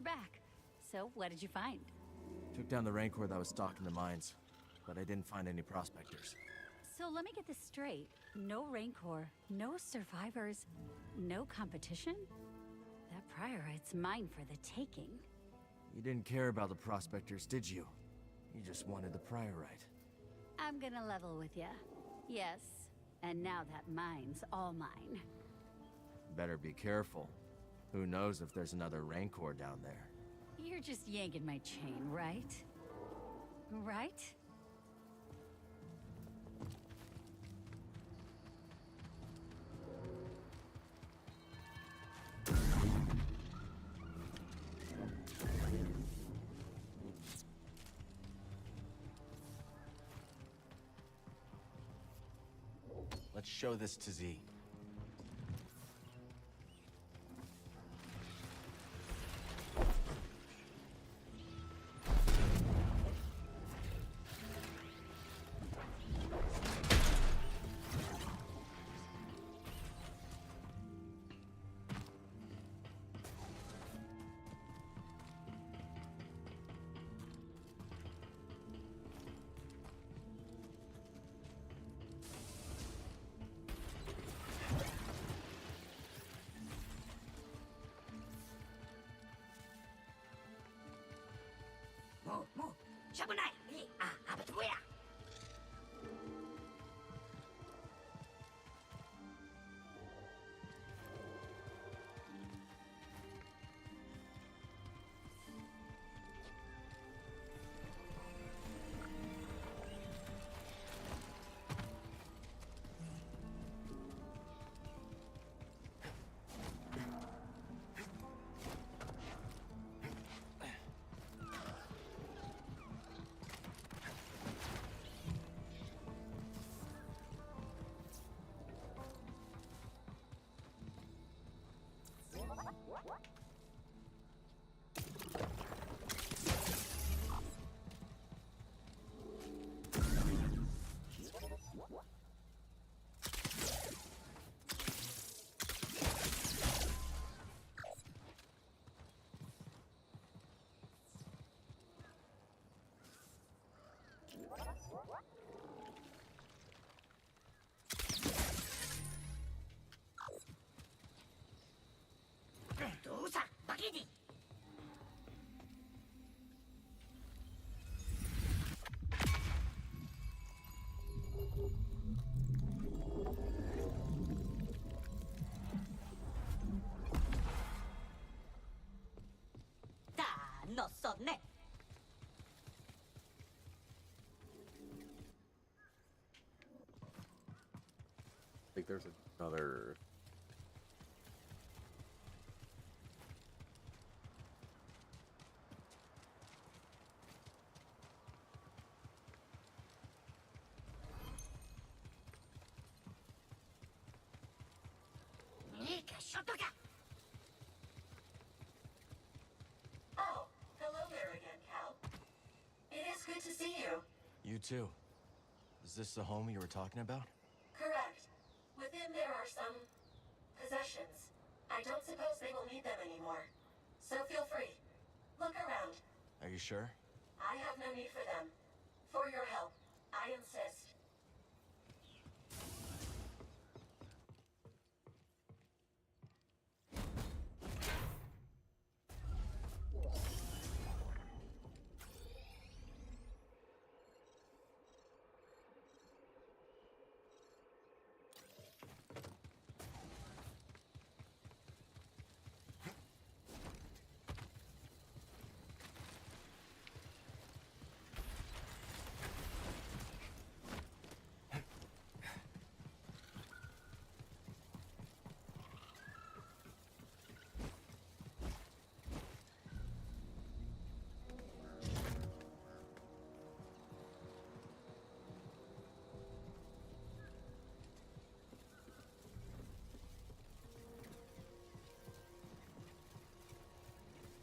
you're back. So, what did you find? Took down the Rancor that was stalking the mines, but I didn't find any prospectors. So let me get this straight. No Rancor, no survivors, no competition? That priorite's mine for the taking. You didn't care about the prospectors, did you? You just wanted the priorite. I'm gonna level with ya. Yes. And now that mine's all mine. Better be careful. Who knows if there's another Rancor down there. You're just yanking my chain, right? Right? Let's show this to Z. No sonne. I think there's another. Oh, hello there again, Cal. It is good to see you. You too. Is this the home you were talking about? Correct. Within there are some possessions. I don't suppose they will need them anymore. So feel free. Look around. Are you sure? I have no need for them. For your help, I insist.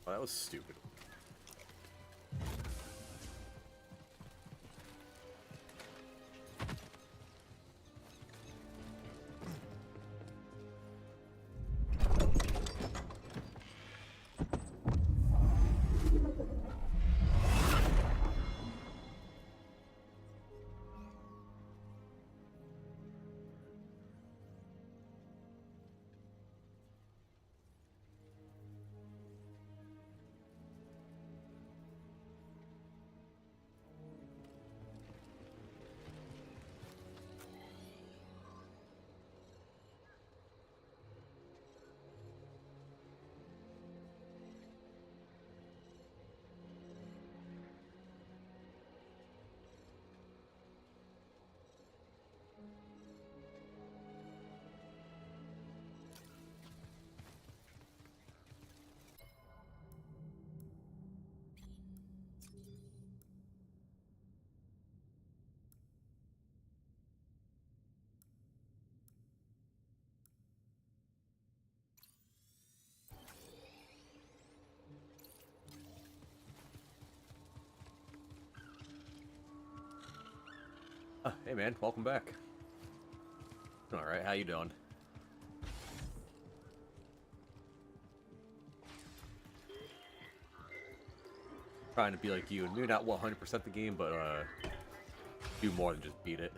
Oh, that was stupid. Hey man, welcome back. All right, how you doing? Trying to be like you, and maybe not 100% the game, but do more than just beat it.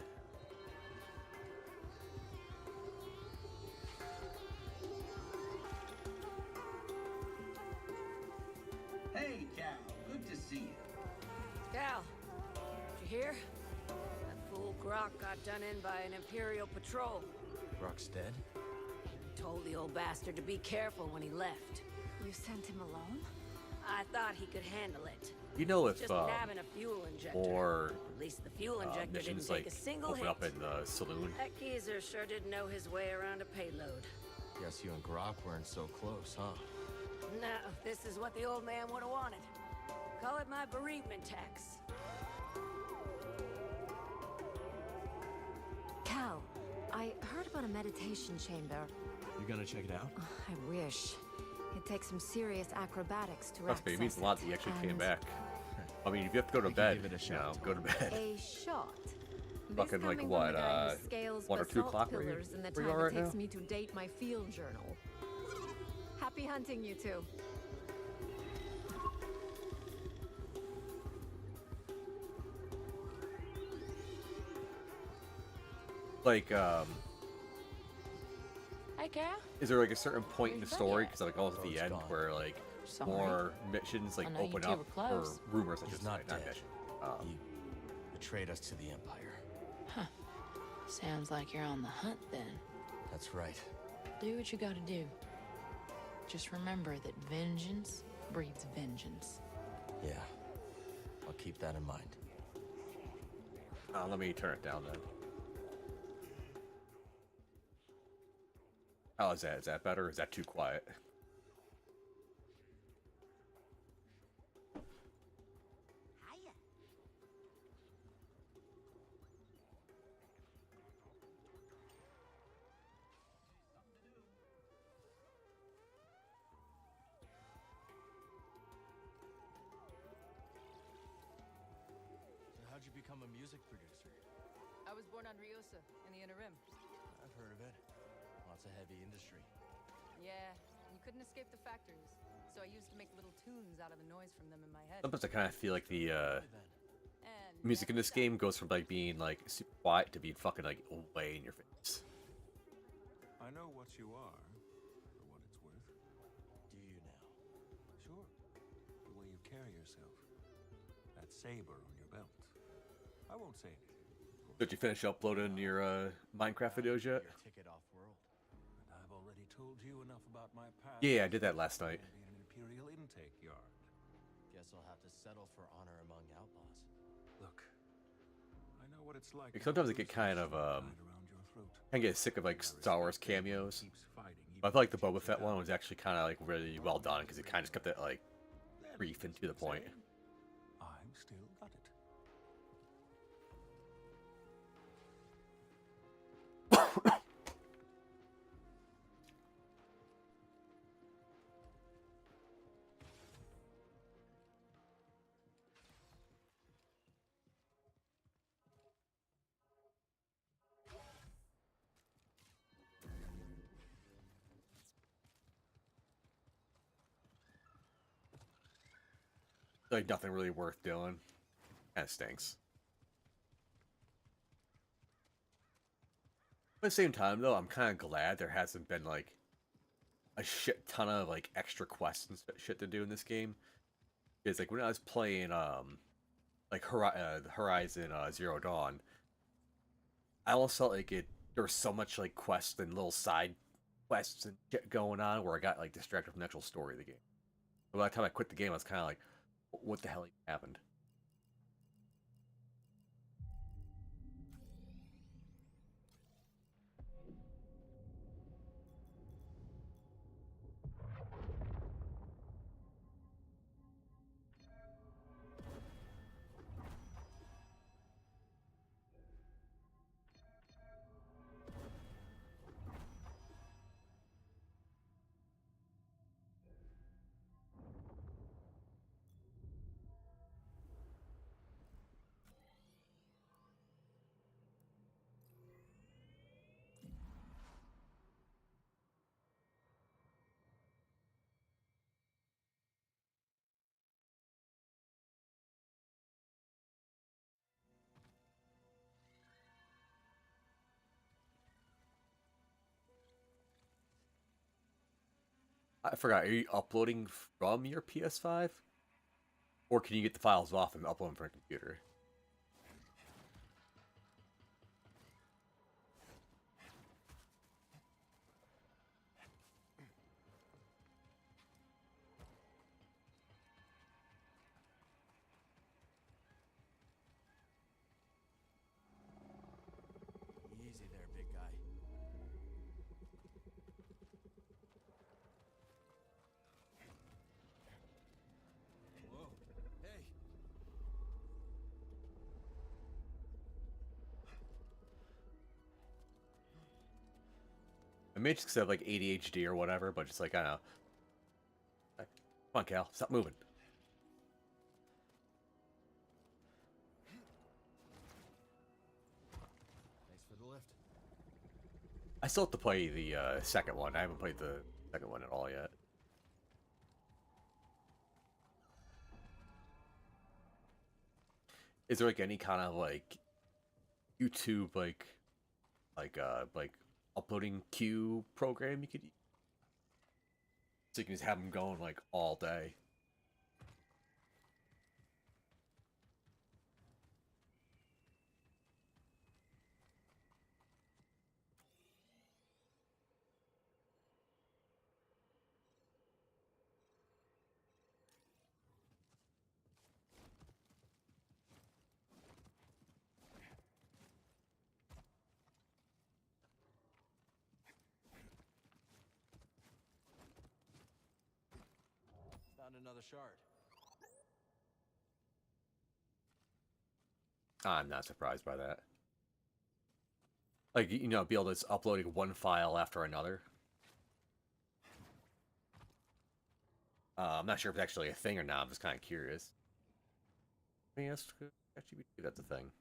Hey, Cal. Good to see you. Cal, did you hear? That fool Grok got done in by an Imperial patrol. Brock's dead? Told the old bastard to be careful when he left. You sent him alone? I thought he could handle it. You know if Just having a fuel injector. more At least the fuel injector didn't missions take like a single open hit. up in the saloon. That geezer sure didn't know his way around a payload. Guess you and Grok weren't so close, huh? No, this is what the old man would have wanted. Call it my bereavement tax. Cal, I heard about a meditation chamber. You gonna check it out? I wish. It takes some serious acrobatics to Trust me, it means a lot that you actually came and back. I mean, if you have to go to We can bed, give it a you know, shot. go to bed. A shot. This Fucking, like, coming what, from the guy who scales 1 or 2 basalt o'clock where you- pillars in the where you time are it right takes now? me to date my field journal. Happy hunting, you two. Like, Hey, Cal. is there like a certain point in the Where's story? Buddy Because like almost at Road's the end gone. where like Sorry. more missions like I know you open two up, were or close. rumors I He's should not say, not dead. mission. He betrayed us to the Empire. Sounds like you're on the hunt then. That's right. Do what you gotta do. Just remember that vengeance breeds vengeance. Yeah. I'll keep that in mind. Let me turn it down then. How is that? Is that better? Or is that too quiet? So how'd you become a music producer? I was born on Riosa, in the Inner Rim. I've heard of it. Lots of heavy industry. Yeah, and you couldn't escape the factories. So I used to make little tunes out of the noise from them in my head. Sometimes I kind of feel like the Then. And music in never this stopped. game goes from like being like super quiet to being fucking like way in your face. I know what you are, for what it's worth. Do you now? Sure. The way you carry yourself. That saber on your belt. I won't say anything, of course. Did you finish uploading your Minecraft videos yet? Your ticket off world. And I've already told you enough about my past. Yeah, I did that last night. To be an Imperial intake yard. Guess I'll have to settle for honor among outlaws. Look, I know what it's like. Like, sometimes I get kind of tied around your throat. I get sick of like Star Wars cameos. Keeps fighting, But I even feel like the if Boba you Fett die. one was actually kind of like really well done because it kind of just kept it like Then brief and it's to the the point. same. I've still got it. Like nothing really worth doing. Kind of stinks. But at the same time, though, I'm kind of glad there hasn't been like a shit ton of like extra quests and shit to do in this game. Because like when I was playing like Horizon Zero Dawn, I almost felt like there was so much like quests and little side quests and shit going on where I got like distracted from the actual story of the game. But by the time I quit the game, I was kind of like, what the hell happened? I forgot. Are you uploading from your PS5, or can you get the files off and upload them from a computer? Easy there, big guy. Whoa. Hey. I may just have like ADHD or whatever, but just like, I don't know. Come on, Cal, stop moving. Thanks for the lift. I still have to play the second one. I haven't played the second one at all yet. Is there like any kind of like YouTube like uploading queue program you could use? So you can just have them going like all day. Found another shard. I'm not surprised by that. Like, you know, be able to just uploading one file after another. I'm not sure if it's actually a thing or not. I'm just kind of curious. I mean, that's a thing.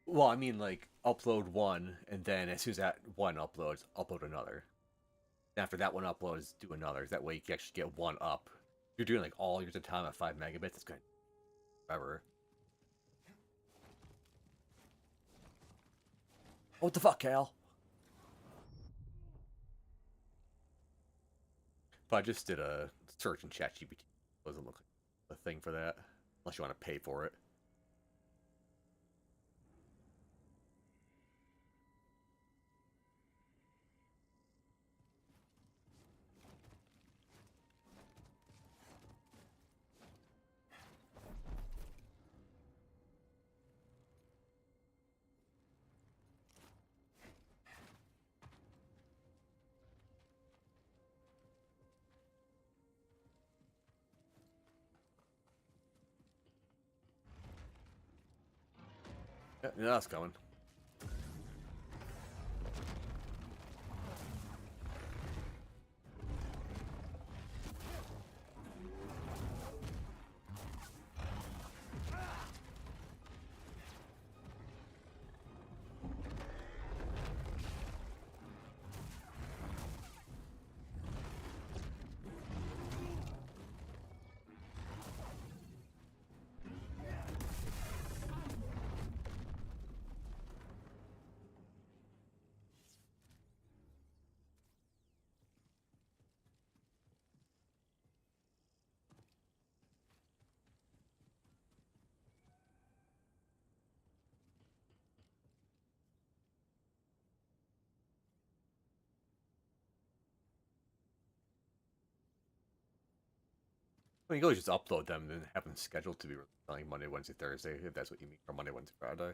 Well, I mean, like, upload one, and then as soon as that one uploads, upload another. After that one uploads, do another. That way you can actually get one up. If you're doing, like, all yours at a time at 5 megabits, it's going to forever. What the fuck, Cal? If I just did a search in ChatGPT, it doesn't look like a thing for that. Unless you want to pay for it. Yeah, that's coming. I mean, you can always just upload them and then have them scheduled to be like Monday, Wednesday, Thursday, if that's what you mean, or Monday, Wednesday, Friday.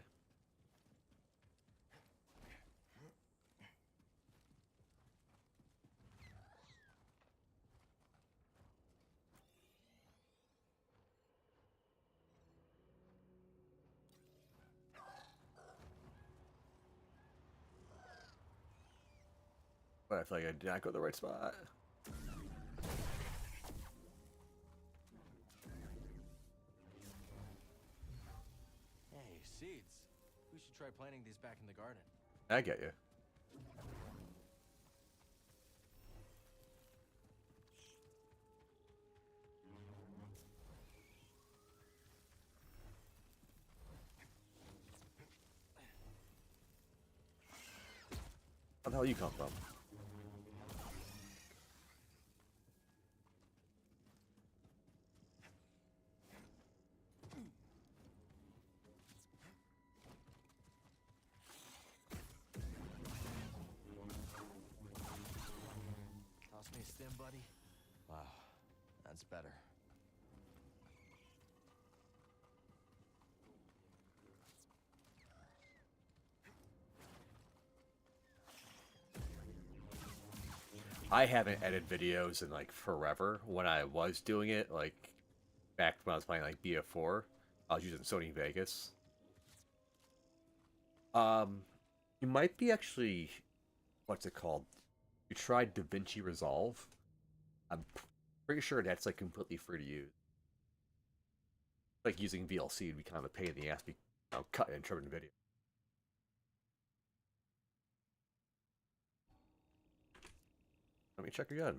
But I feel like I did not go to the right spot. Hey, seeds. We should try planting these back in the garden. I get you. Where the hell you come from? Toss me a stim, buddy. Wow, that's better. I haven't edited videos in like forever. When I was doing it, like back when I was playing like BF4, I was using Sony Vegas. You might be actually, what's it called? You tried DaVinci Resolve. I'm pretty sure that's like completely free to use. Like using VLC would be kind of a pain in the ass, cutting and trimming video. Let me check your gun.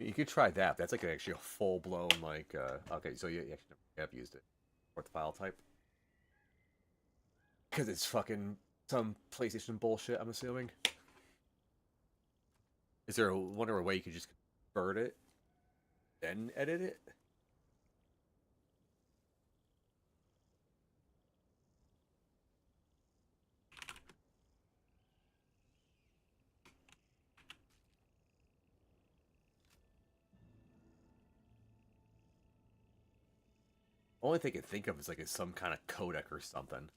You could try that. That's like actually a full blown like. Okay, so you actually have used it. What the file type? Because it's fucking some PlayStation bullshit. I'm assuming. Is there a wonder a way you could just convert it, then edit it? Only thing I can think of is like some kind of codec or something.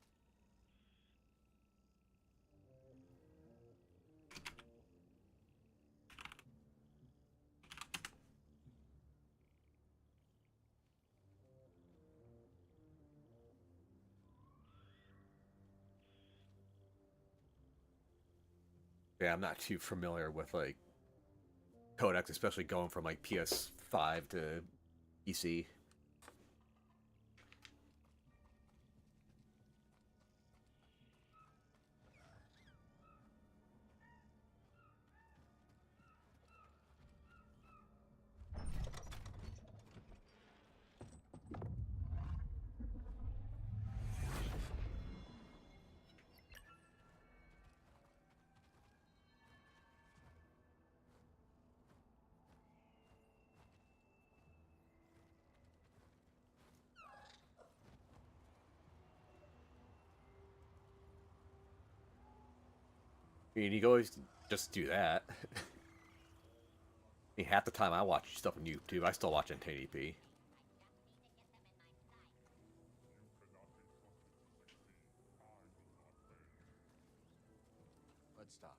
Yeah, I'm not too familiar with like codecs, especially going from like PS5 to PC. I mean, you can always just do that. I mean, half the time I watch stuff on YouTube, I still watch on 1080p. Let's stop.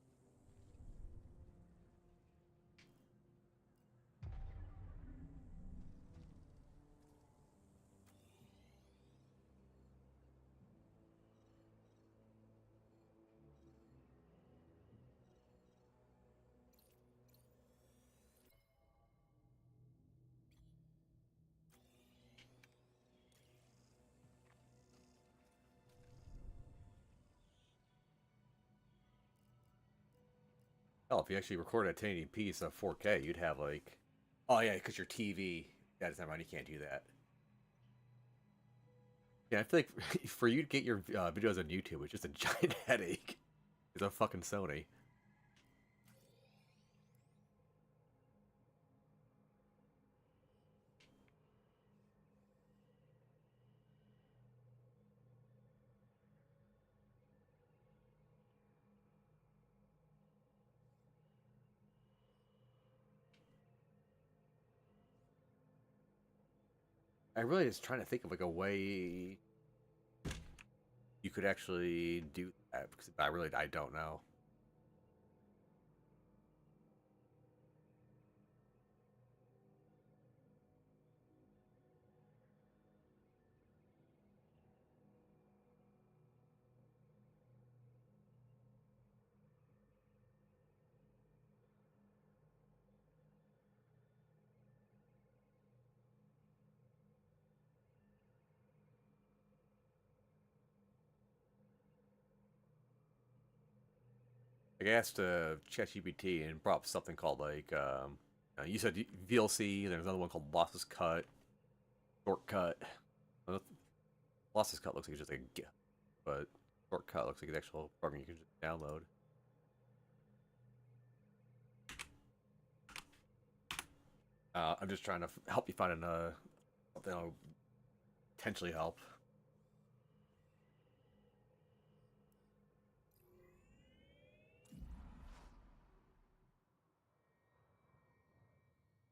Hell, if you actually record at 1080p, so 4K, you'd have like, oh yeah, because your TV. That is not right. You can't do that. Yeah, I feel like for you to get your videos on YouTube, it's just a giant headache. It's a fucking Sony. I really was trying to think of like a way you could actually do that because I don't know. Like, I asked ChatGPT and brought up something called like you said VLC. There's another one called Lossless Cut, Shortcut. Lossless Cut looks like it's just a GIF, but Shortcut looks like an actual program you can just download. I'm just trying to help you find something that'll potentially help.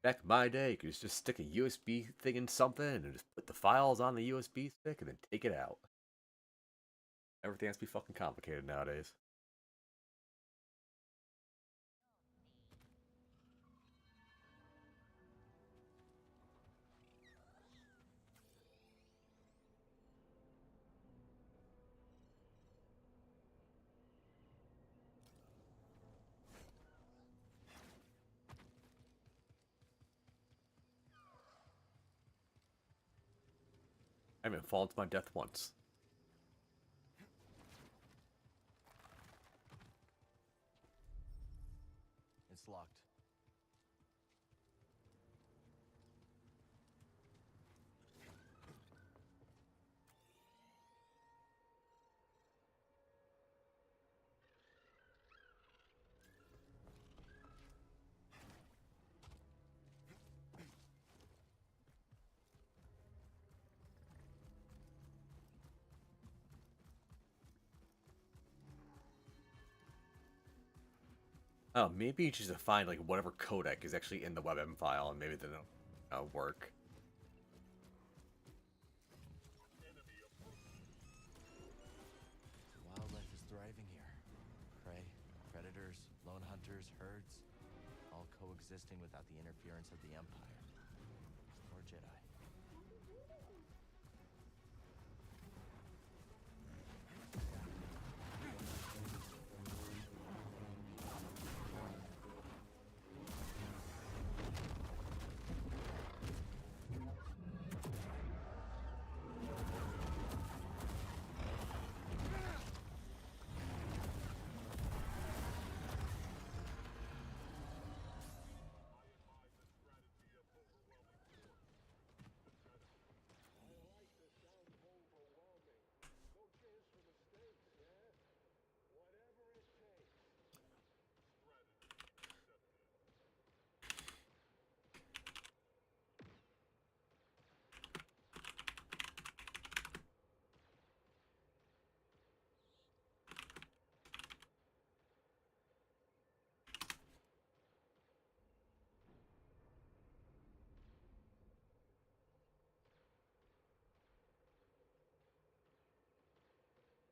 Back in my day, you could just stick a USB thing in something and just put the files on the USB stick and then take it out. Everything has to be fucking complicated nowadays. I haven't fallen to my death once. It's locked. Oh, maybe you just find like whatever codec is actually in the WebM file, and maybe they don't work. Wildlife is thriving here. Prey, predators, lone hunters, herds, all coexisting without the interference of the Empire. Or Jedi.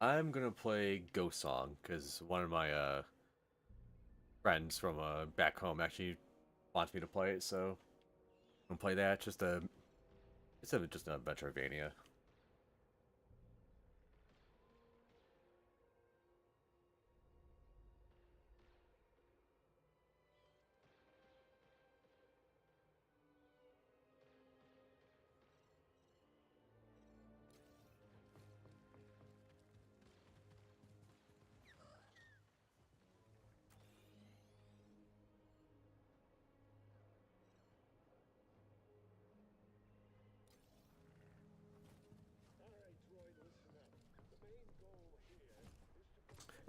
I'm gonna play Ghost Song because one of my friends from back home actually wants me to play it, so I'm gonna play that. It's just an Adventurevania.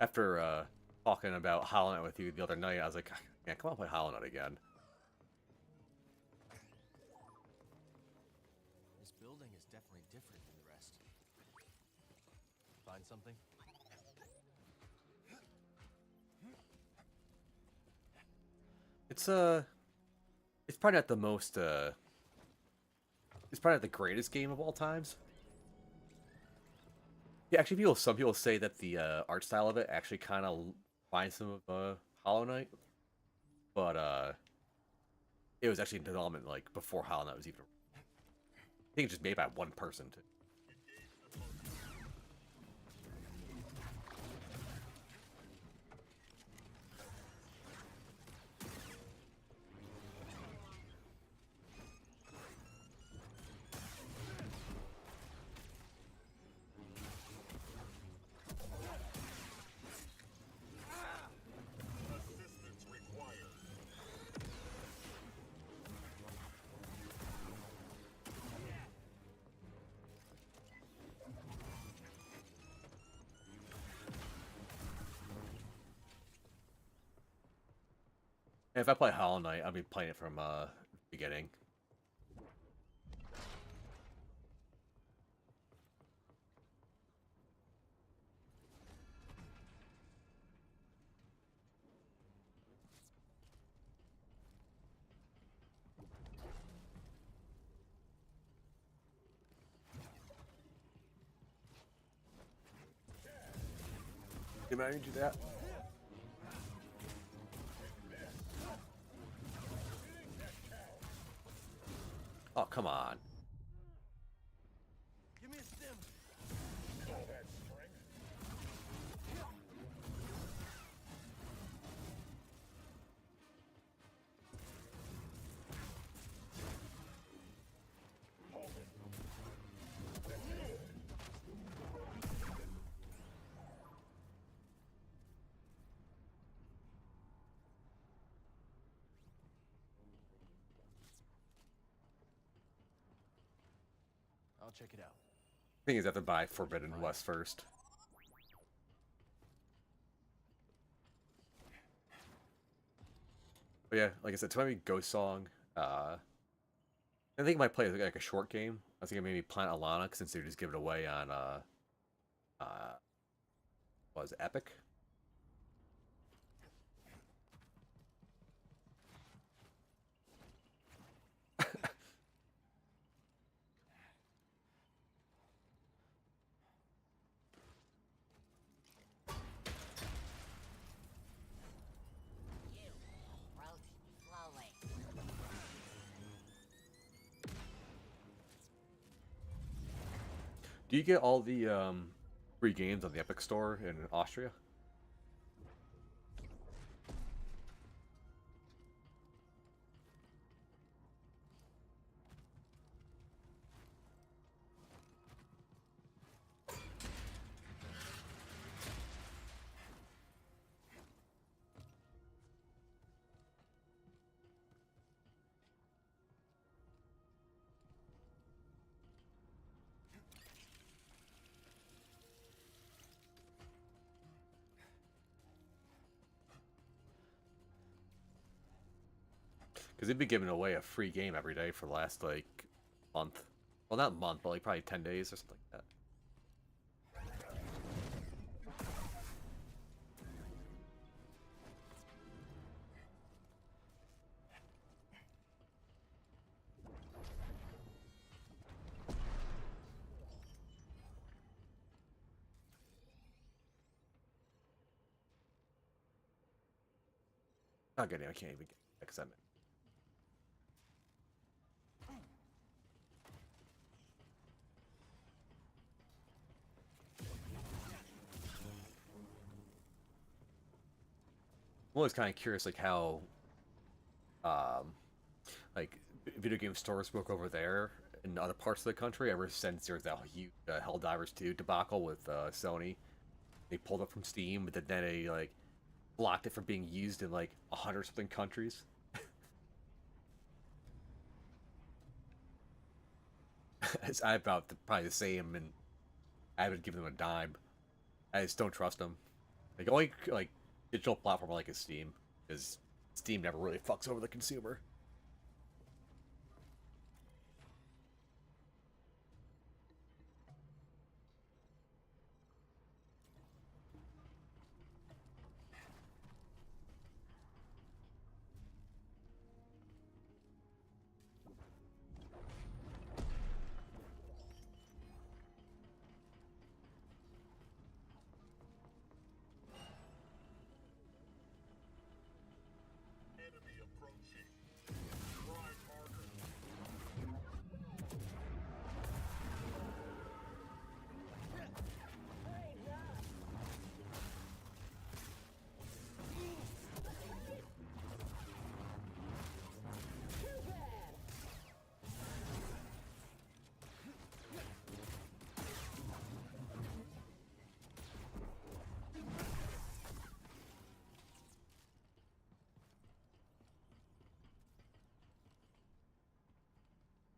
After talking about Hollow Knight with you the other night, I was like, yeah, come on, play Hollow Knight again. This building is definitely different than the rest. Find something? It's probably not the most it's probably not the greatest game of all times. Yeah, actually, some people say that the art style of it actually kind of reminds them of Hollow Knight, but it was actually in development like before Hollow Knight was even. I think it's just made by one person too. And if I play Hollow Knight, I'll be playing it from the beginning. Can I do that? Oh, come on. Give me a stim. I'll check it out. Thing is, I have to buy Forbidden West first. But yeah, like I said, to maybe Ghost Song. I think I might play like a short game. I was thinking maybe Planet Alana since they just give it away on what was it, Epic? Do you get all the free games on the Epic Store in Austria? Because they've been giving away a free game every day for the last, like, month. Well, not month, but, like, probably 10 days or something like that. Not good, I can't even get it because I'm in. I'm always kind of curious, like, how, like, video game stores work over there in other parts of the country ever since there was that huge Helldivers 2 debacle with Sony. They pulled it from Steam, but then they, like, blocked it from being used in, like, 100-something countries. I about probably the same, and I haven't given them a dime. I just don't trust them. Like, only, like, digital platform like is Steam, because Steam never really fucks over the consumer.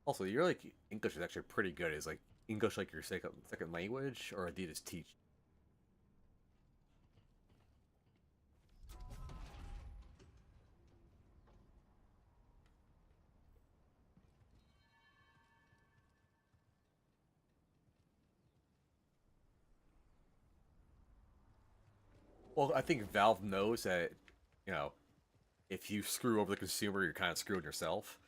Also, you're like English is actually pretty good. Is like English like your second language, or do you just teach? Well, I think Valve knows that, you know, if you screw over the consumer, you're kind of screwing yourself.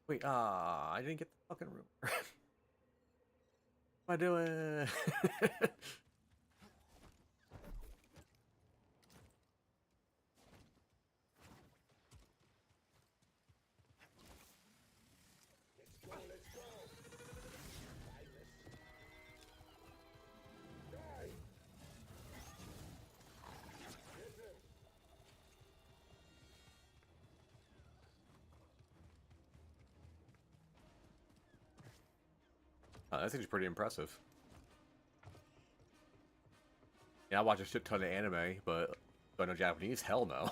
Wait, I didn't get the fucking room. What am I doing? That's actually pretty impressive. Yeah, I watch a shit ton of anime, but do I know Japanese? Hell no.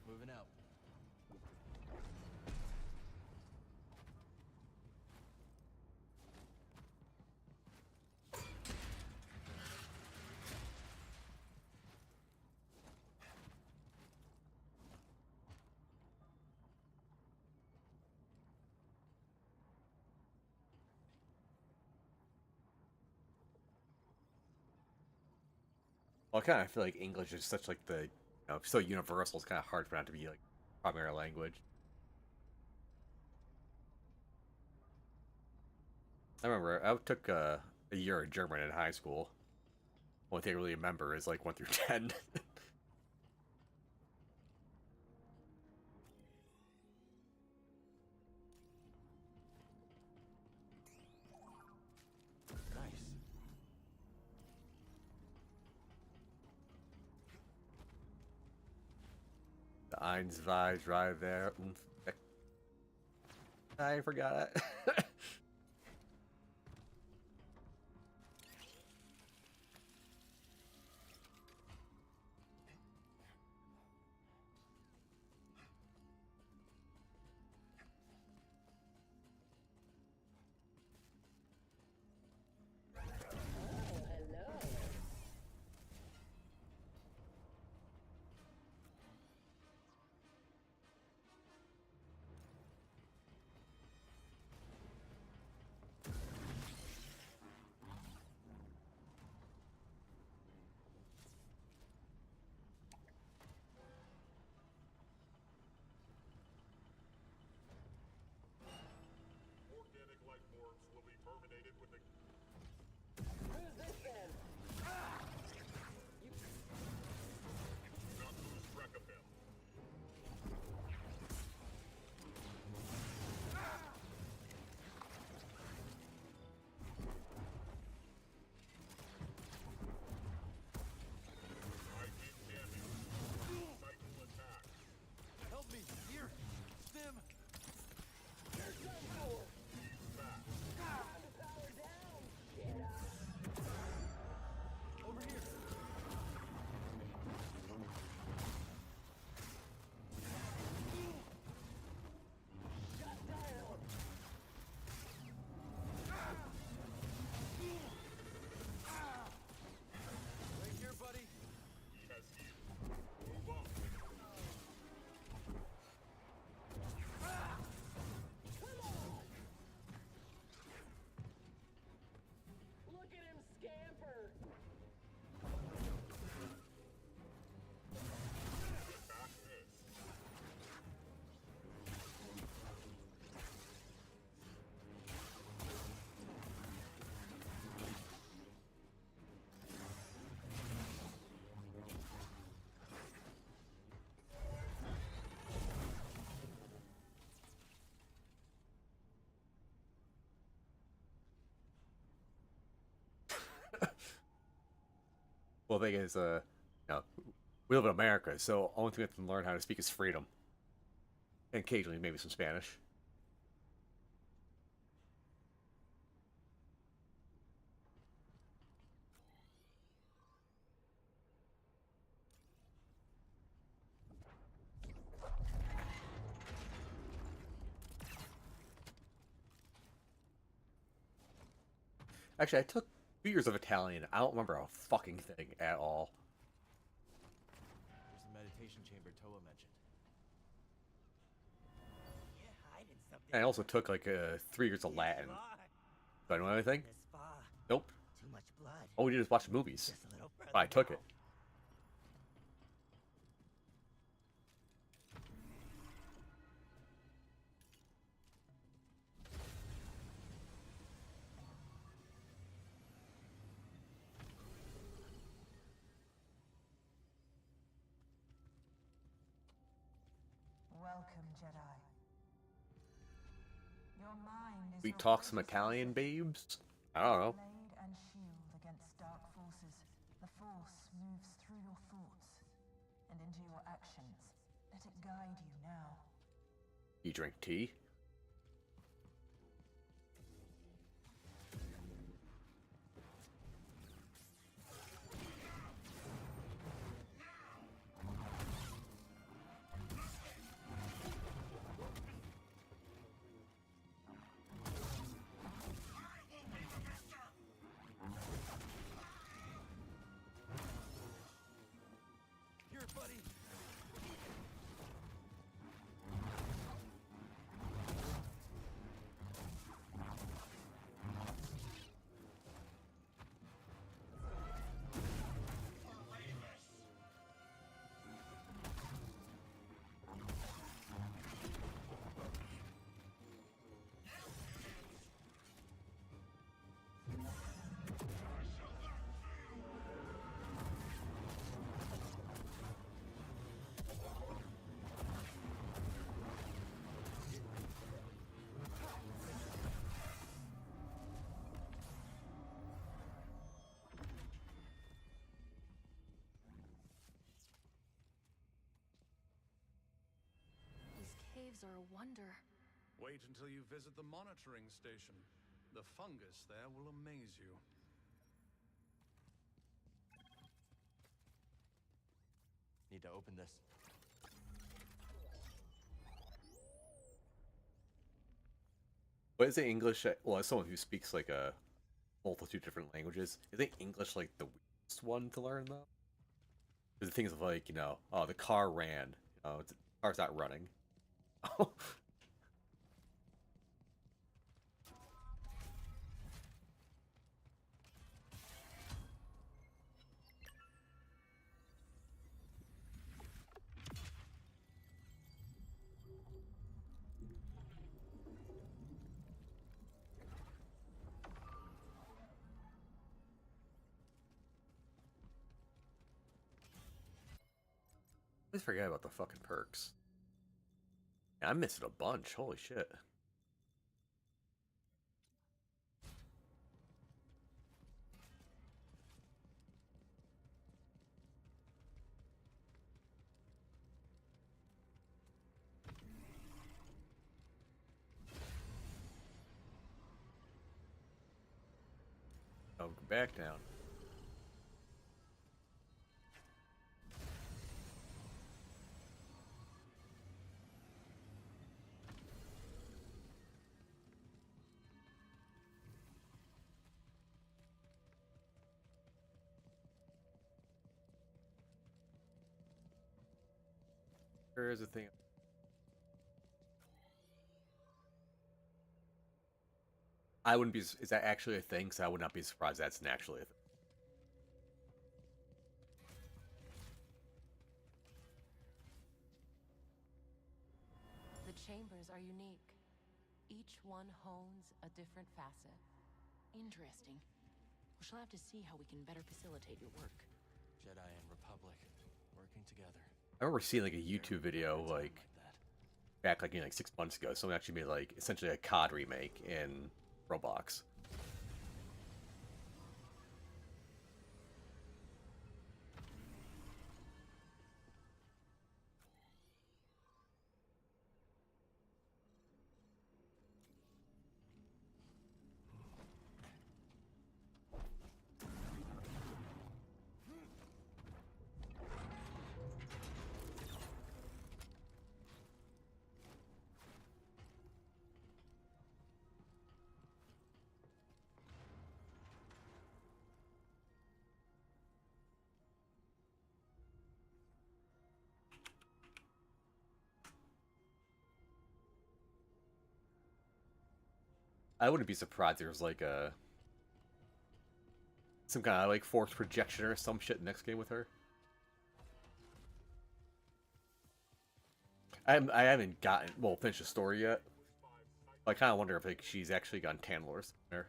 Moving out. Well, I kind of feel like English is such like the, you know, so universal. It's kind of hard for that to be like primary language. I remember I took a year of German in high school. Only thing I really remember is like 1 through 10. Nice. The Eins vibes right there. I forgot it. Well, the thing is, we live in America, so only thing we have to learn how to speak is freedom, and occasionally maybe some Spanish. Actually, I took 2 years of Italian. I don't remember a fucking thing at all. There's the meditation chamber Toa mentioned. And I also took like 3 years of Latin. Do I know anything? Nope. All we did is watch movies. I took it. Welcome, Jedi. Your mind is We your talk some greatest Italian asset. babes. I don't know. Blade and shield against dark forces. The Force moves through your thoughts and into your actions. Let it guide you now. You drink tea? Here, buddy. These caves are a wonder. Wait until you visit the monitoring station. The fungus there will amaze you. Need to open this. But is it English? Well, as someone who speaks like a multitude of different languages, isn't English like the weakest one to learn though? Because the things of like, oh, the car ran. The car's not running. I always forget about the fucking perks. Yeah, I'm missing a bunch. Holy shit. Oh, back down. There is a thing. I wouldn't be. Is that actually a thing? Because I would not be surprised that's actually a thing. The chambers are unique. Each one hones a different facet. Interesting. We shall have to see how we can better facilitate your work. Jedi and Republic working together. I remember seeing like a YouTube video like back like 6 months ago. Someone actually made like essentially a COD remake in Roblox. I wouldn't be surprised if there was like a some kind of like force projection or some shit next game with her. I haven't finished the story yet. I kind of wonder if like she's actually gotten Tantalors there.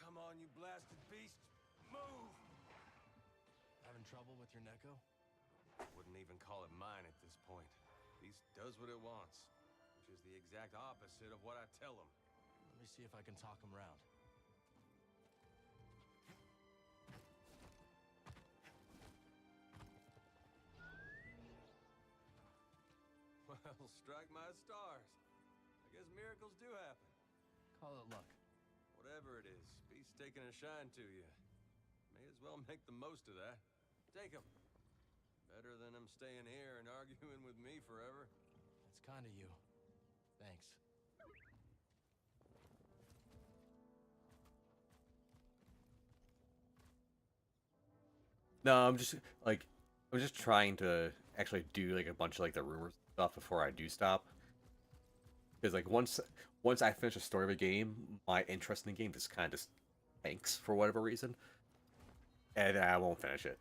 Come on, you blasted beast! Move! Having trouble with your Neko? Wouldn't even call it mine at this point. Beast does what it wants, which is the exact opposite of what I tell him. Let me see if I can talk him round. Well, strike my stars. I guess miracles do happen. Call it luck. Whatever it is, Beast's taking a shine to you. May as well make the most of that. Take him. Better than him staying here and arguing with me forever. That's kind of you. Thanks. No, I'm just trying to actually do like a bunch of like the rumor stuff before I do stop. Because like once I finish the story of a game, my interest in the game just kind of just tanks for whatever reason, and I won't finish it.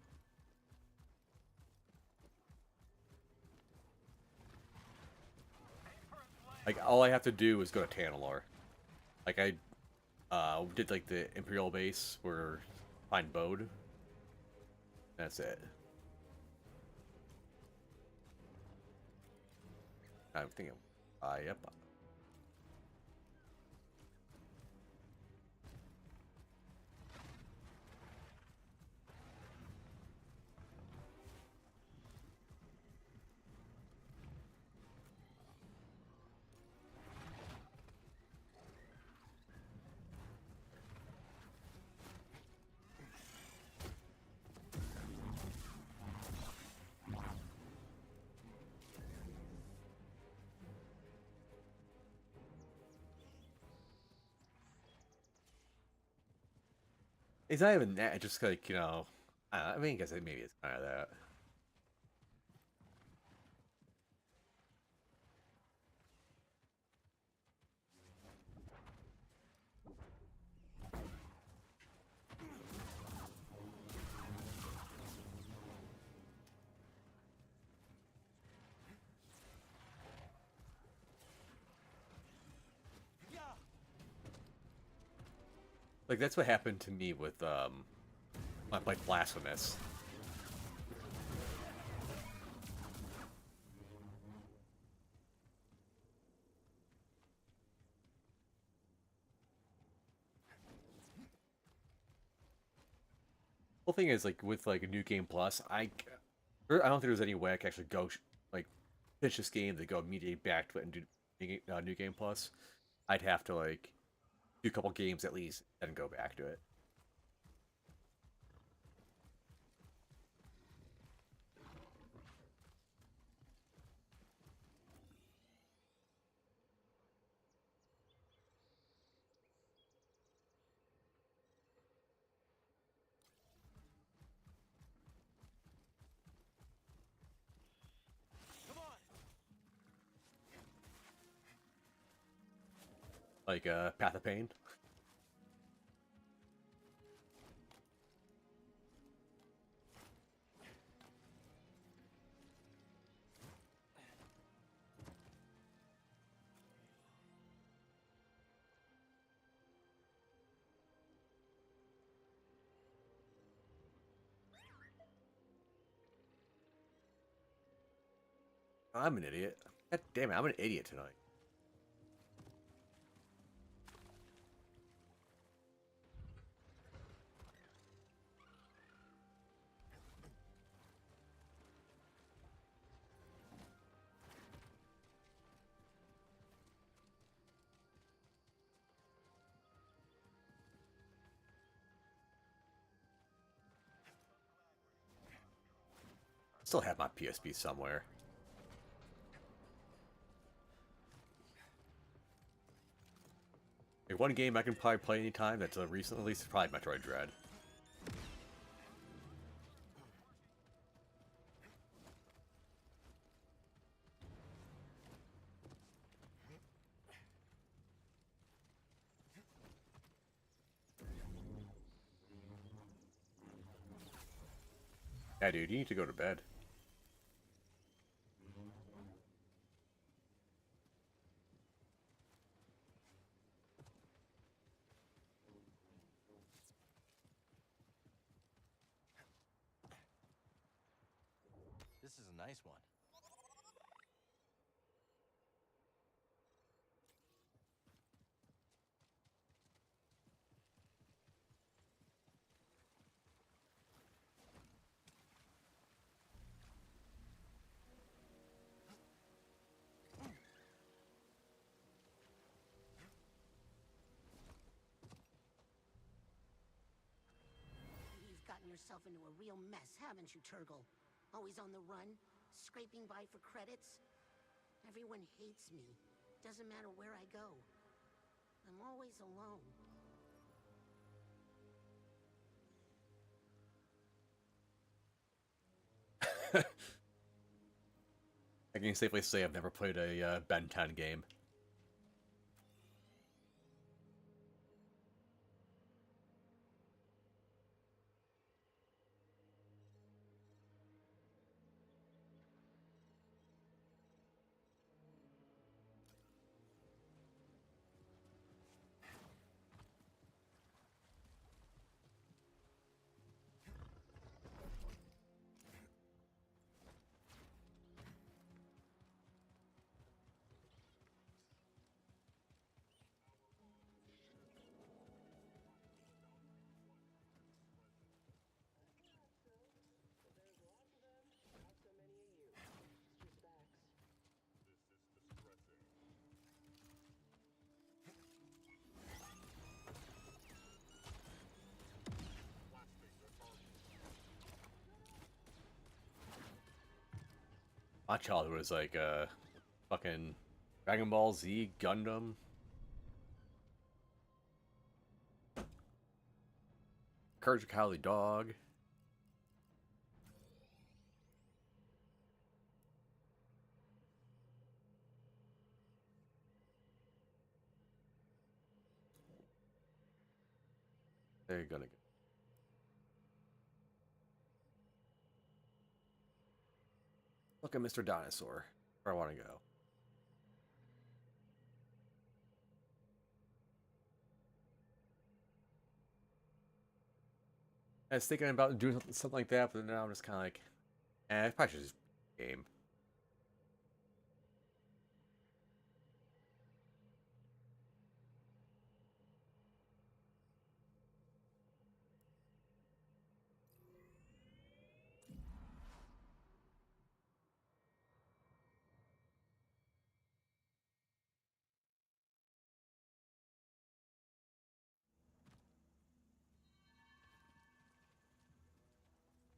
Like all I have to do is go to Tantalor. Like I did like the Imperial base where find Bode. That's it. I'm thinking, yep. It's not even that. It's just like, you know, I mean, I guess maybe it's kind of that. Like that's what happened to me with when I played Blasphemous. Whole thing is like with like a New Game Plus, I don't think there's any way I can actually go like finish this game to go immediately back to it and do New Game Plus. I'd have to like do a couple games at least and go back to it. Like Path of Pain. I'm an idiot. God damn it, I'm an idiot tonight. Still have my PSP somewhere. one game I can probably play anytime that's a recent release is probably Metroid Dread. Yeah, dude, you need to go to bed. This is a nice one. You've gotten yourself into a real mess, haven't you, Turgle? Always on the run, scraping by for credits. Everyone hates me. Doesn't matter where I go. I'm always alone. I can safely say I've never played a Ben 10 game. My childhood was like fucking Dragon Ball Z, Gundam. Courage the Cowardly Dog. They're gonna go. Look at Mr. Dinosaur. Where I want to go. I was thinking about doing something like that, but now I'm just kind of like, I probably should just game.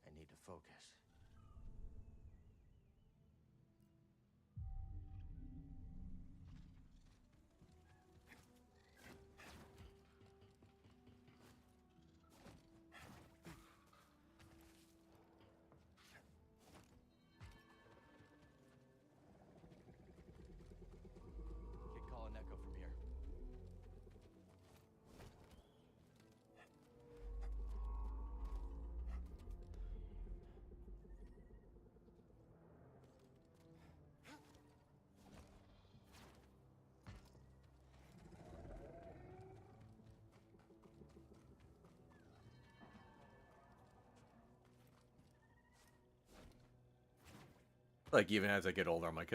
I need to focus. Kid call an echo from here. Like, even as I get older, I'm like,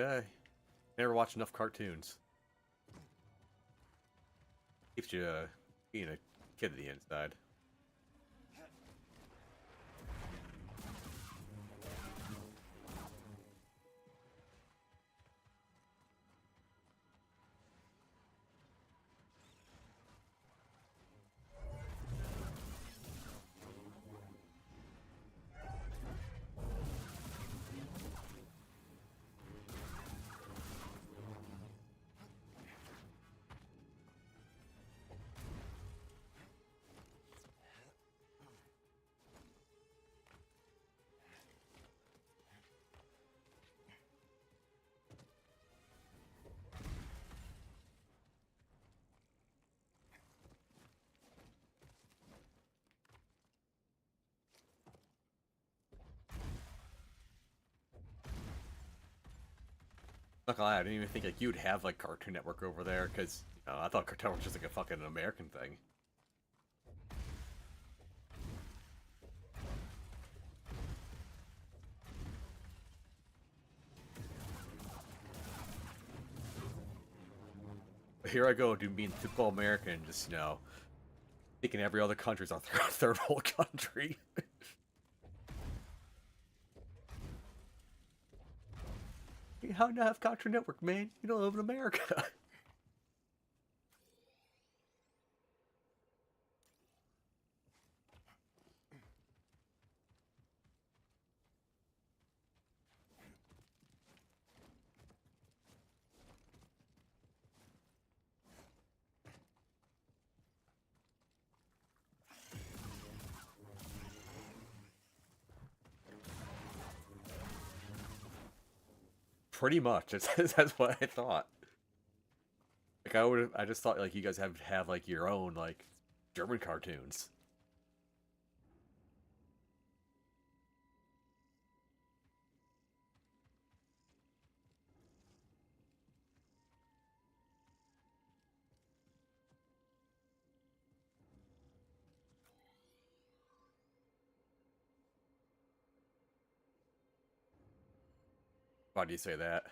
never watched enough cartoons. Keeps you being a kid at the inside. Not gonna lie, I didn't even think like you'd have like Cartoon Network over there, because I thought Cartoon Network was just like a fucking American thing. But here I go, dude, being typical American, just thinking every other country's a third world country. How do you not have Cartoon Network, man? You don't live in America. Pretty much. That's what I thought. Like I just thought like you guys have like your own like German cartoons. Why do you say that?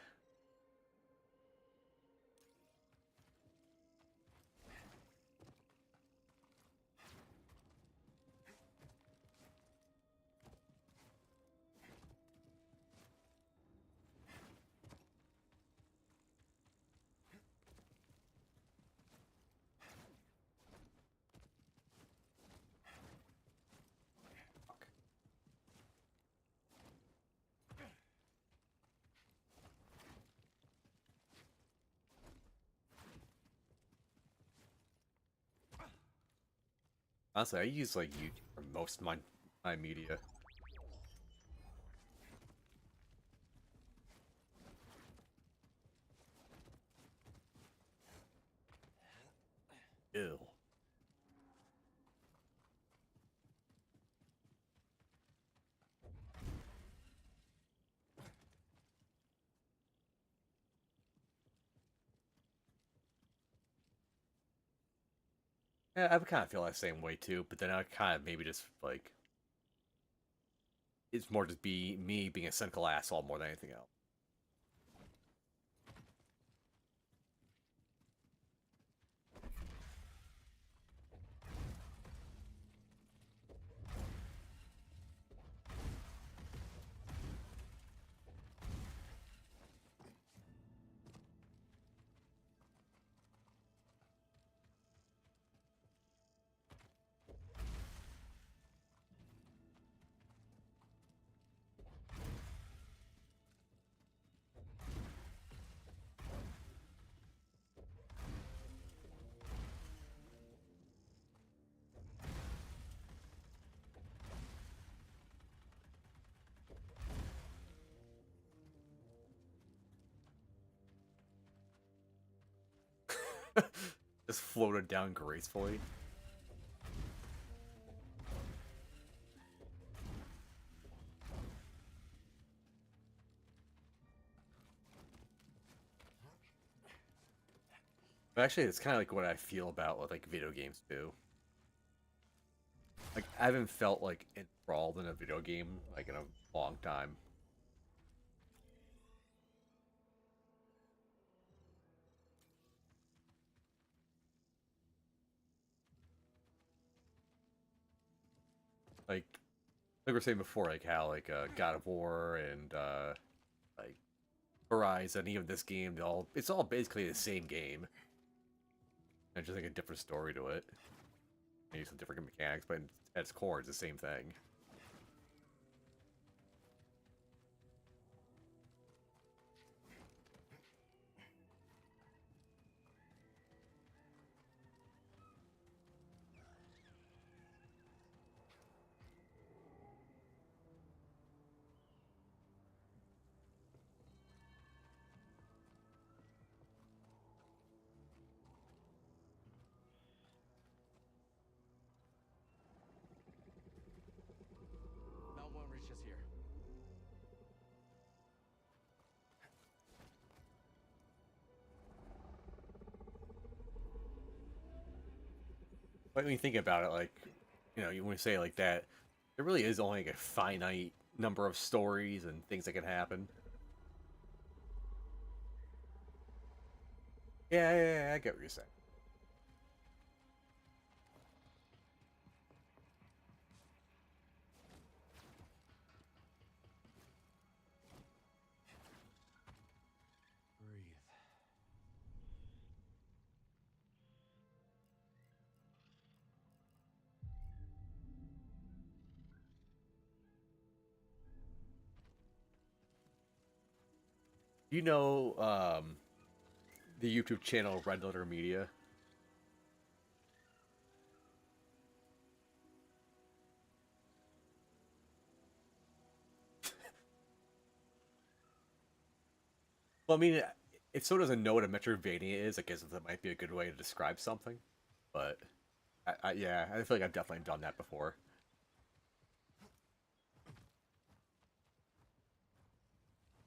Honestly, I use like YouTube for most of my media. Ew. Yeah, I would kind of feel that same way too, but then I kind of maybe just like it's more just me being a cynical asshole more than anything else. Just floated down gracefully. But actually, it's kind of like what I feel about with like video games too. Like I haven't felt like enthralled in a video game like in a long time. Like we were saying before, like how like God of War and like Horizon, even this game, it's all basically the same game. And just like a different story to it. Maybe some different mechanics, but at its core, it's the same thing. when you think about it, like, you know, you want to say it like that, there really is only like a finite number of stories and things that can happen. Yeah, I get what you're saying. Breathe. You know, the YouTube channel Red Letter Media? Well, I mean, if someone doesn't know what a Metroidvania is, I guess that might be a good way to describe something. But, yeah, I feel like I've definitely done that before.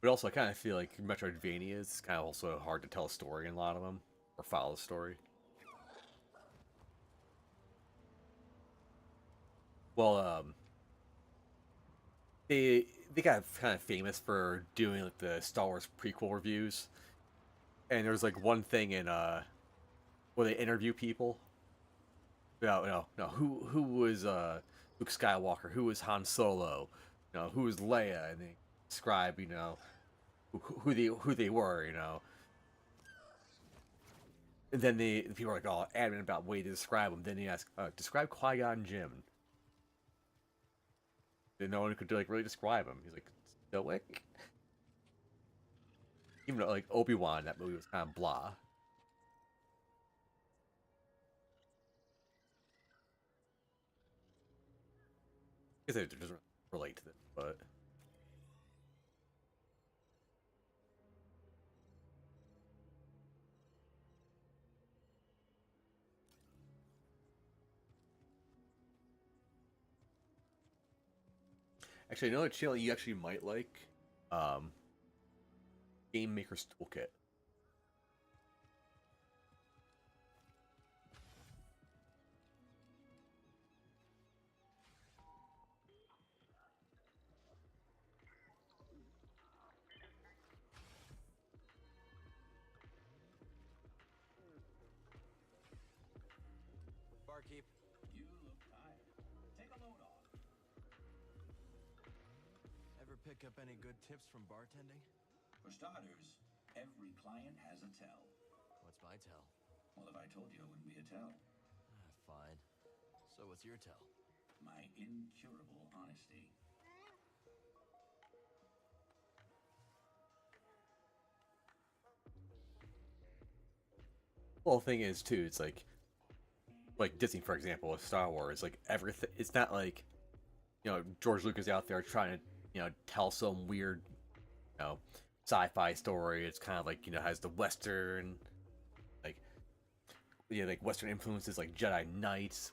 But also, I kind of feel like Metroidvania is kind of also hard to tell a story in a lot of them, or follow a story. Well, they got kind of famous for doing like the Star Wars prequel reviews, and there's like one thing in where they interview people. No, who was Luke Skywalker? Who was Han Solo? You know, who was Leia? And they describe, you know, who they were, you know. And then the people are like all adamant about way to describe them. Then they ask, describe Qui-Gon Jinn. And no one could like really describe him. He's like stoic. Even though like Obi-Wan, that movie was kind of blah. I guess it doesn't relate to this, but actually, another channel you actually might like, um, Game Maker's Toolkit. Barkeep. You look tired. Take a load off. Ever pick up any good tips from bartending? For starters, every client has a tell. What's my tell? Well, if I told you, it wouldn't be a tell. Fine. So what's your tell? My incurable honesty. Well, the thing is too, it's like Disney, for example, with Star Wars, like everything. It's not like, you know, George Lucas out there trying to, you know, tell some weird, you know, sci-fi story. It's kind of like, you know, has the Western, like, yeah, like Western influences, like Jedi Knights.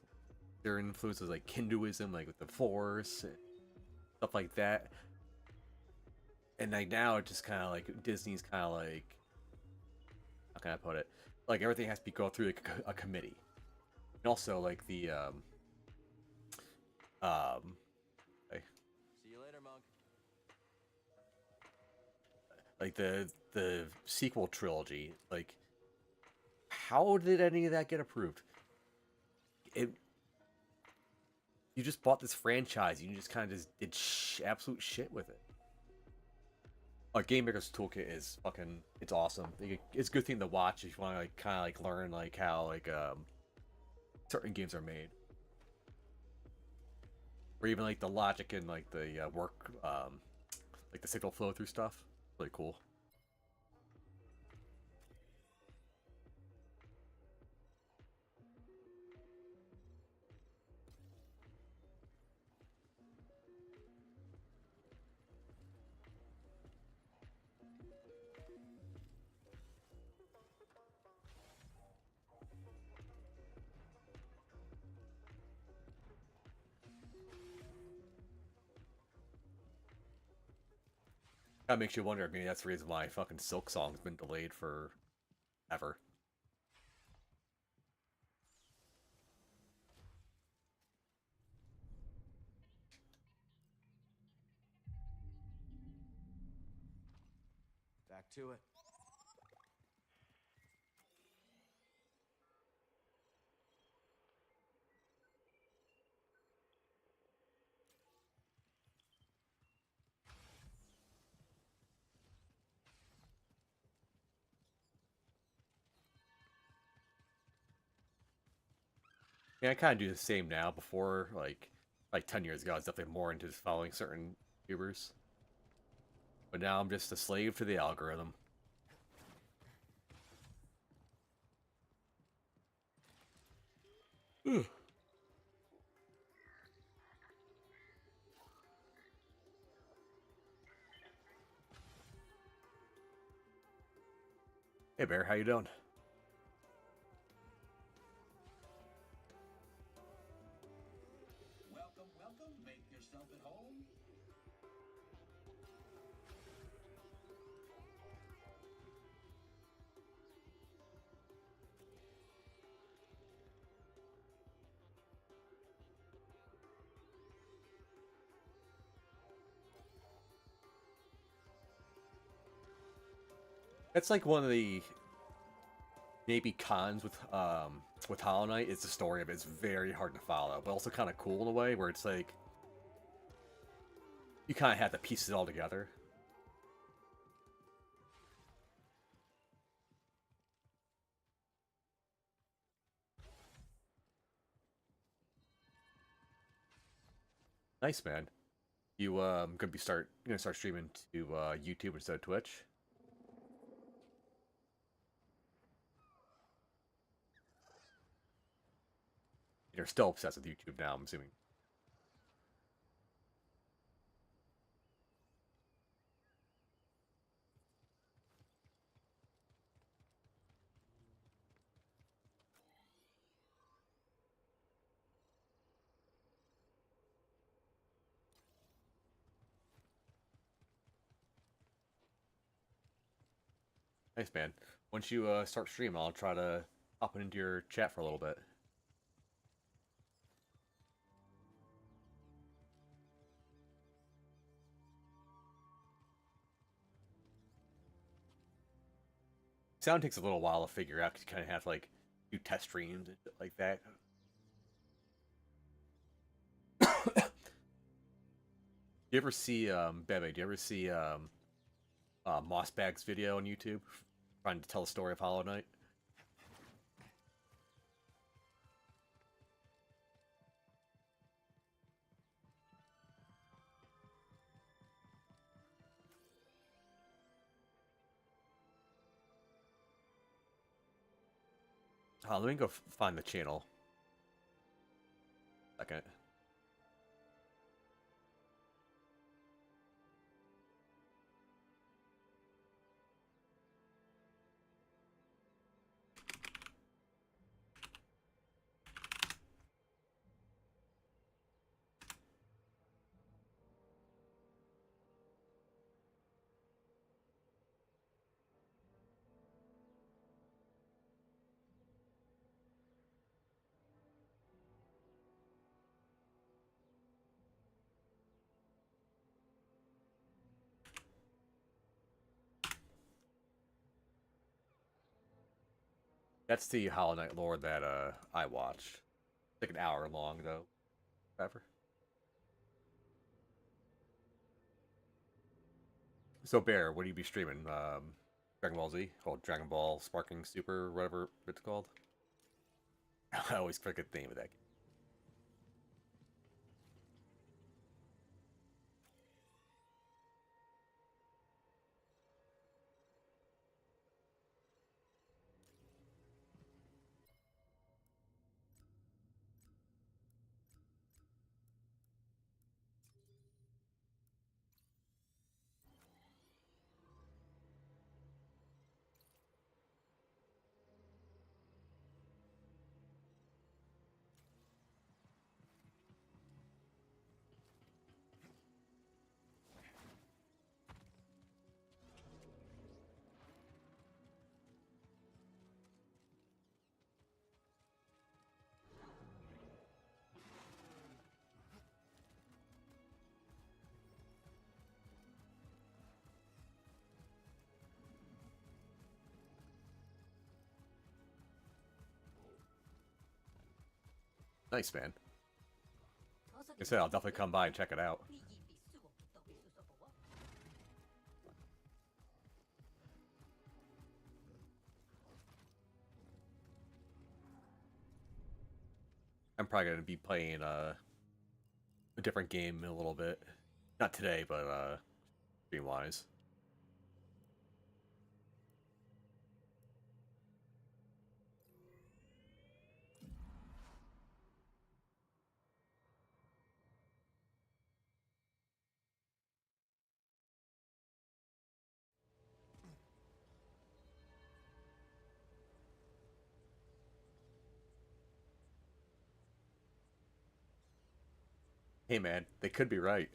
Their influences like Hinduism, like with the Force, stuff like that. And like now, it's just kind of like Disney's kind of like, how can I put it? Like everything has to be go through like a committee. And also like the like, See you later, monk. like the sequel trilogy, like how did any of that get approved? It You just bought this franchise, you just kind of just did absolute shit with it. Game Maker's Toolkit is fucking, it's awesome. It's a good thing to watch if you want to like kind of like learn like how like certain games are made, or even like the logic and like the work, like the signal flow through stuff. Really cool. That makes you wonder. I mean, that's the reason why fucking Silk Song's been delayed for ever. back to it. Yeah, I kind of do the same now. Before, like 10 years ago, I was definitely more into just following certain YouTubers. But now I'm just a slave to the algorithm. Hey Bear, how you doing? Welcome, welcome. Make yourself at home. That's like one of the maybe cons with Hollow Knight is the story of it. It's very hard to follow, but also kind of cool in a way where it's like you kind of have to piece it all together. Nice, man. You gonna start streaming to YouTube instead of Twitch? You're still obsessed with YouTube now, I'm assuming. Nice, man. Once you start streaming, I'll try to hop into your chat for a little bit. Sound takes a little while to figure out because you kind of have to like do test streams and shit like that. Do you ever see Bebe? Do you ever see Mossbag's video on YouTube trying to tell the story of Hollow Knight? Let me go find the channel. Second. That's the Hollow Knight lore that I watched. It's like an hour long though. Whatever. So Bear, what do you be streaming? Dragon Ball Z? Oh, Dragon Ball Sparking Super, whatever it's called. I always forget the name of that game. Nice, man. Like I said, I'll definitely come by and check it out. I'm probably gonna be playing a different game in a little bit. Not today, but stream wise. Hey man, they could be right.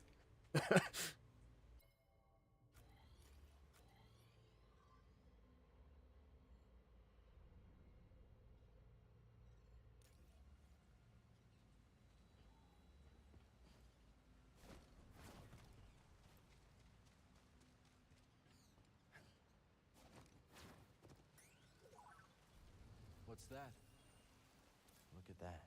What's that? Look at that.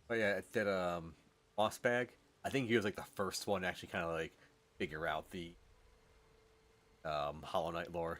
But yeah, that Boss Bag. I think he was like the first one to actually kind of like figure out the Hollow Knight lore.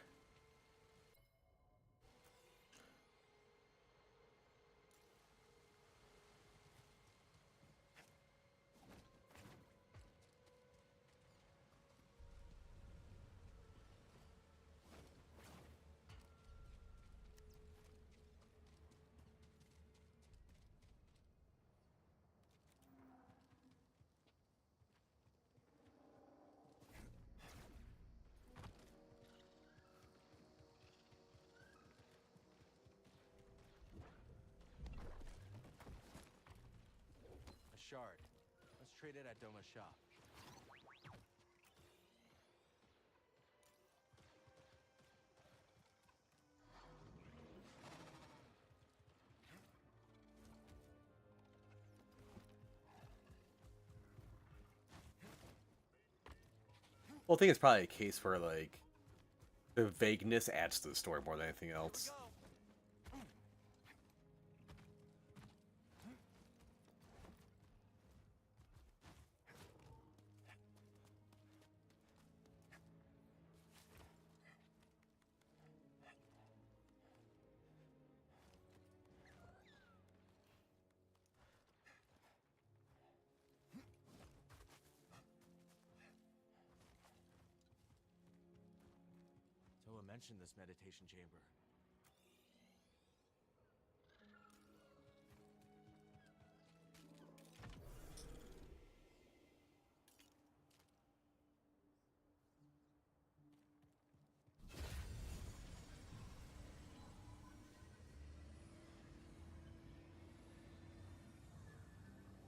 A shard. Let's trade it at Doma's shop. Well, I think it's probably a case where like the vagueness adds to the story more than anything else. Toa mentioned this meditation chamber.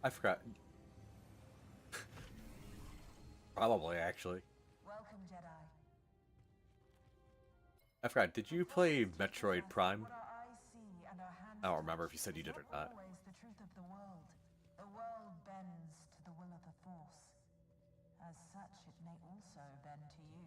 I forgot. Probably, actually. Welcome, Jedi. I forgot. Did you play Metroid Prime? What our eyes see and our hands I don't remember if you said you did or not. always the truth of the world. The world bends to the will of the Force. As such, it may also bend to you.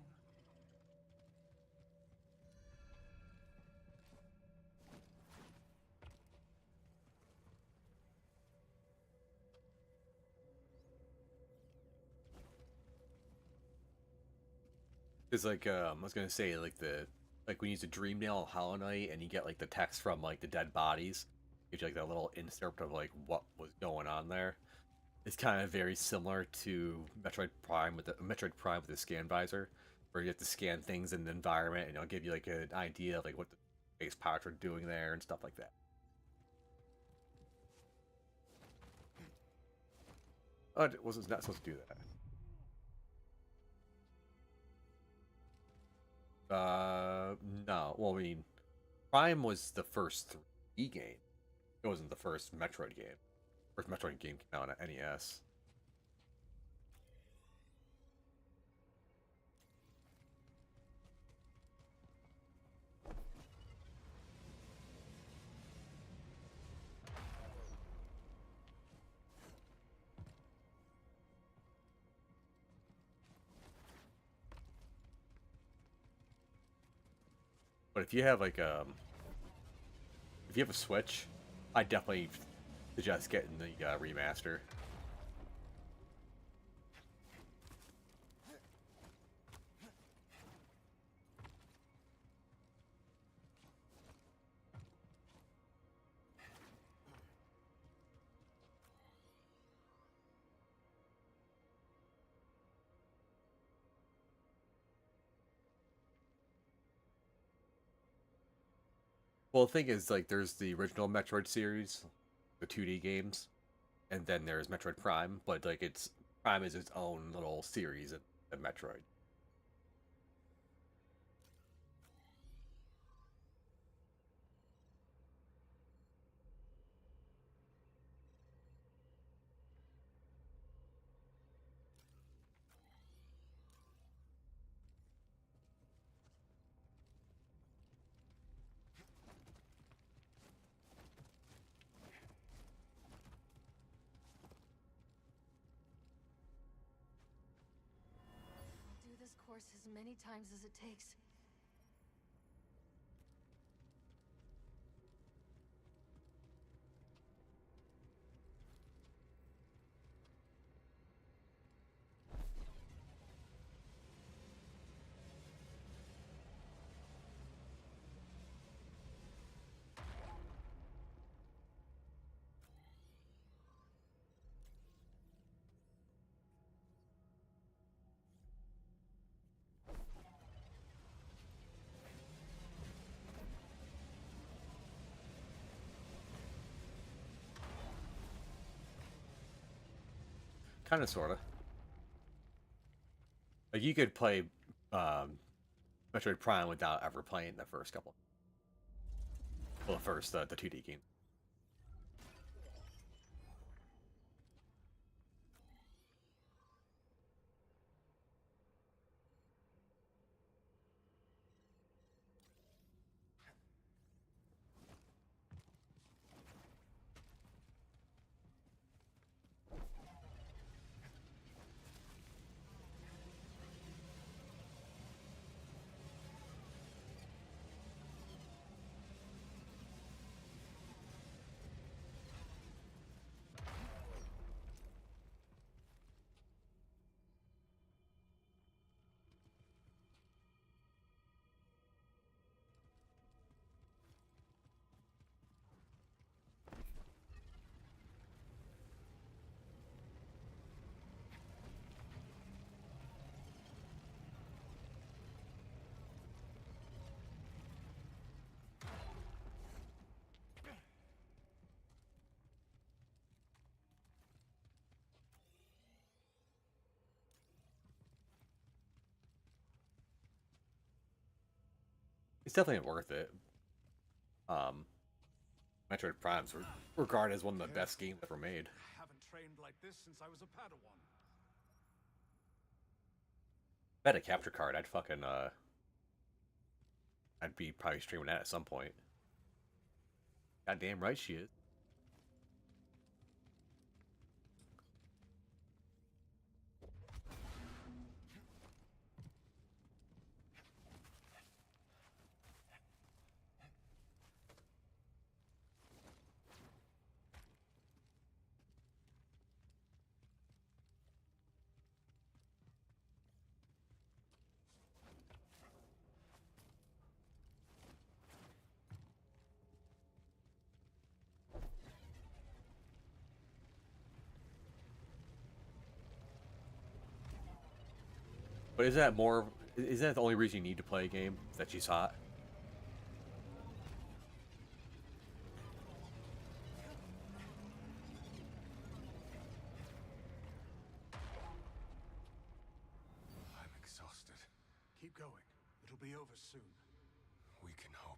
It's like I was gonna say like when you use the Dream Nail of Hollow Knight and you get like the text from like the dead bodies, gives you like that little insert of like what was going on there. It's kind of very similar to Metroid Prime with the scan visor, where you have to scan things in the environment and it'll give you like an idea of like what the base parts are doing there and stuff like that. Oh, it was not supposed to do that. No. Well, I mean, Prime was the first 3D game. It wasn't the first Metroid game. First Metroid game came out on NES. But if you have like if you have a Switch, I definitely suggest getting the remaster. Well, the thing is, like, there's the original Metroid series, the 2D games, and then there's Metroid Prime, but like it's Prime is its own little series of Metroid. I'll do this course as many times as it takes. Kind of, sorta. Like you could play Metroid Prime without ever playing the first couple. Well, the first the 2D game. It's definitely worth it. Metroid Prime's regarded as one of the best games ever made. I haven't trained like this since I was a Padawan. If I had a capture card, I'd fucking I'd be probably streaming that at some point. Goddamn right she is. But is that more? Isn't that the only reason you need to play a game? Is that she's hot? I'm exhausted. Keep going. It'll be over soon. We can hope.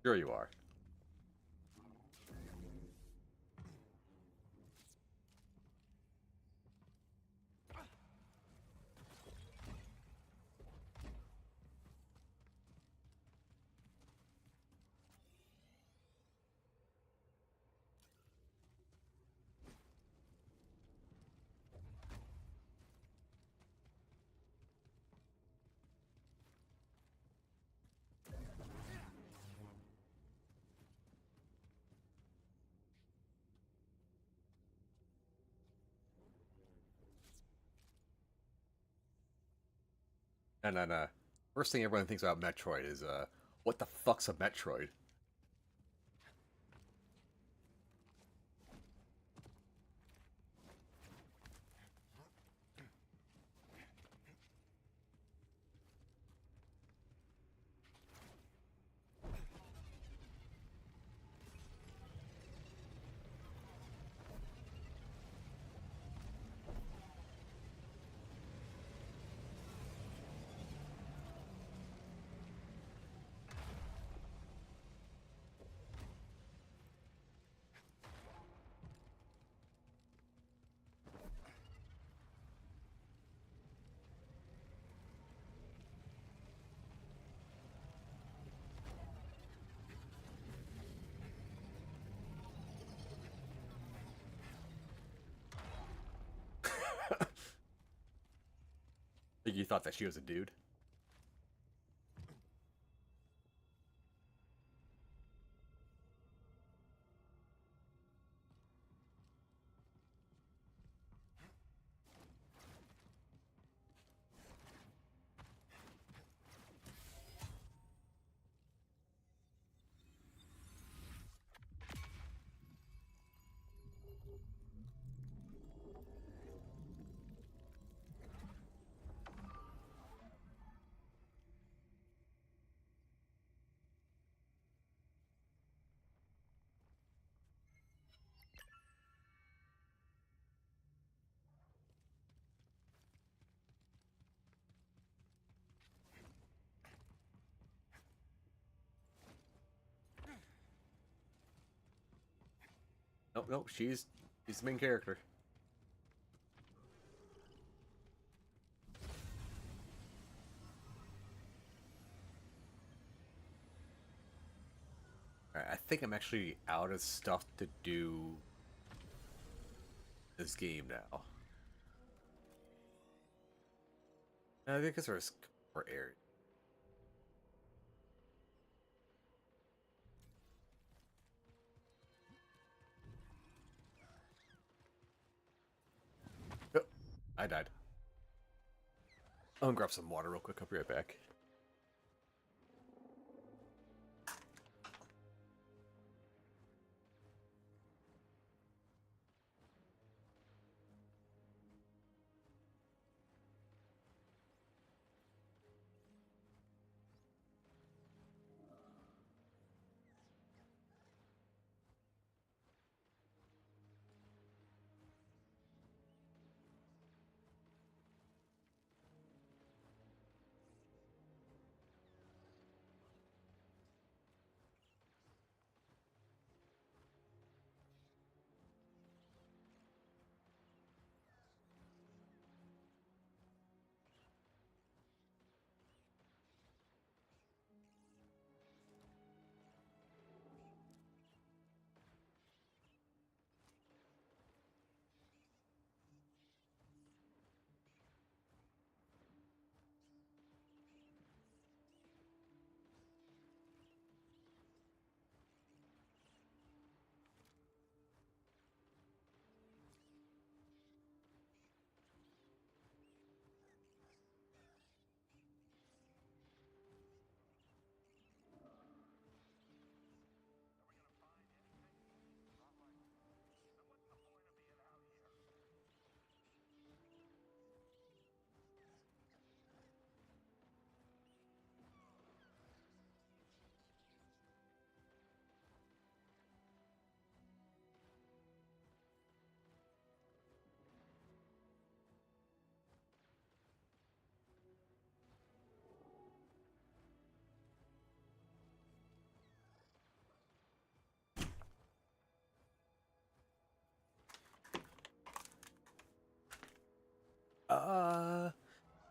Sure you are. And then, first thing everyone thinks about Metroid is, what the fuck's a Metroid? Think you thought that she was a dude? Nope, nope, she's the main character. Alright, I think I'm actually out of stuff to do this game now. I think there's more areas. Oh, I died. I'm gonna grab some water real quick. I'll be right back.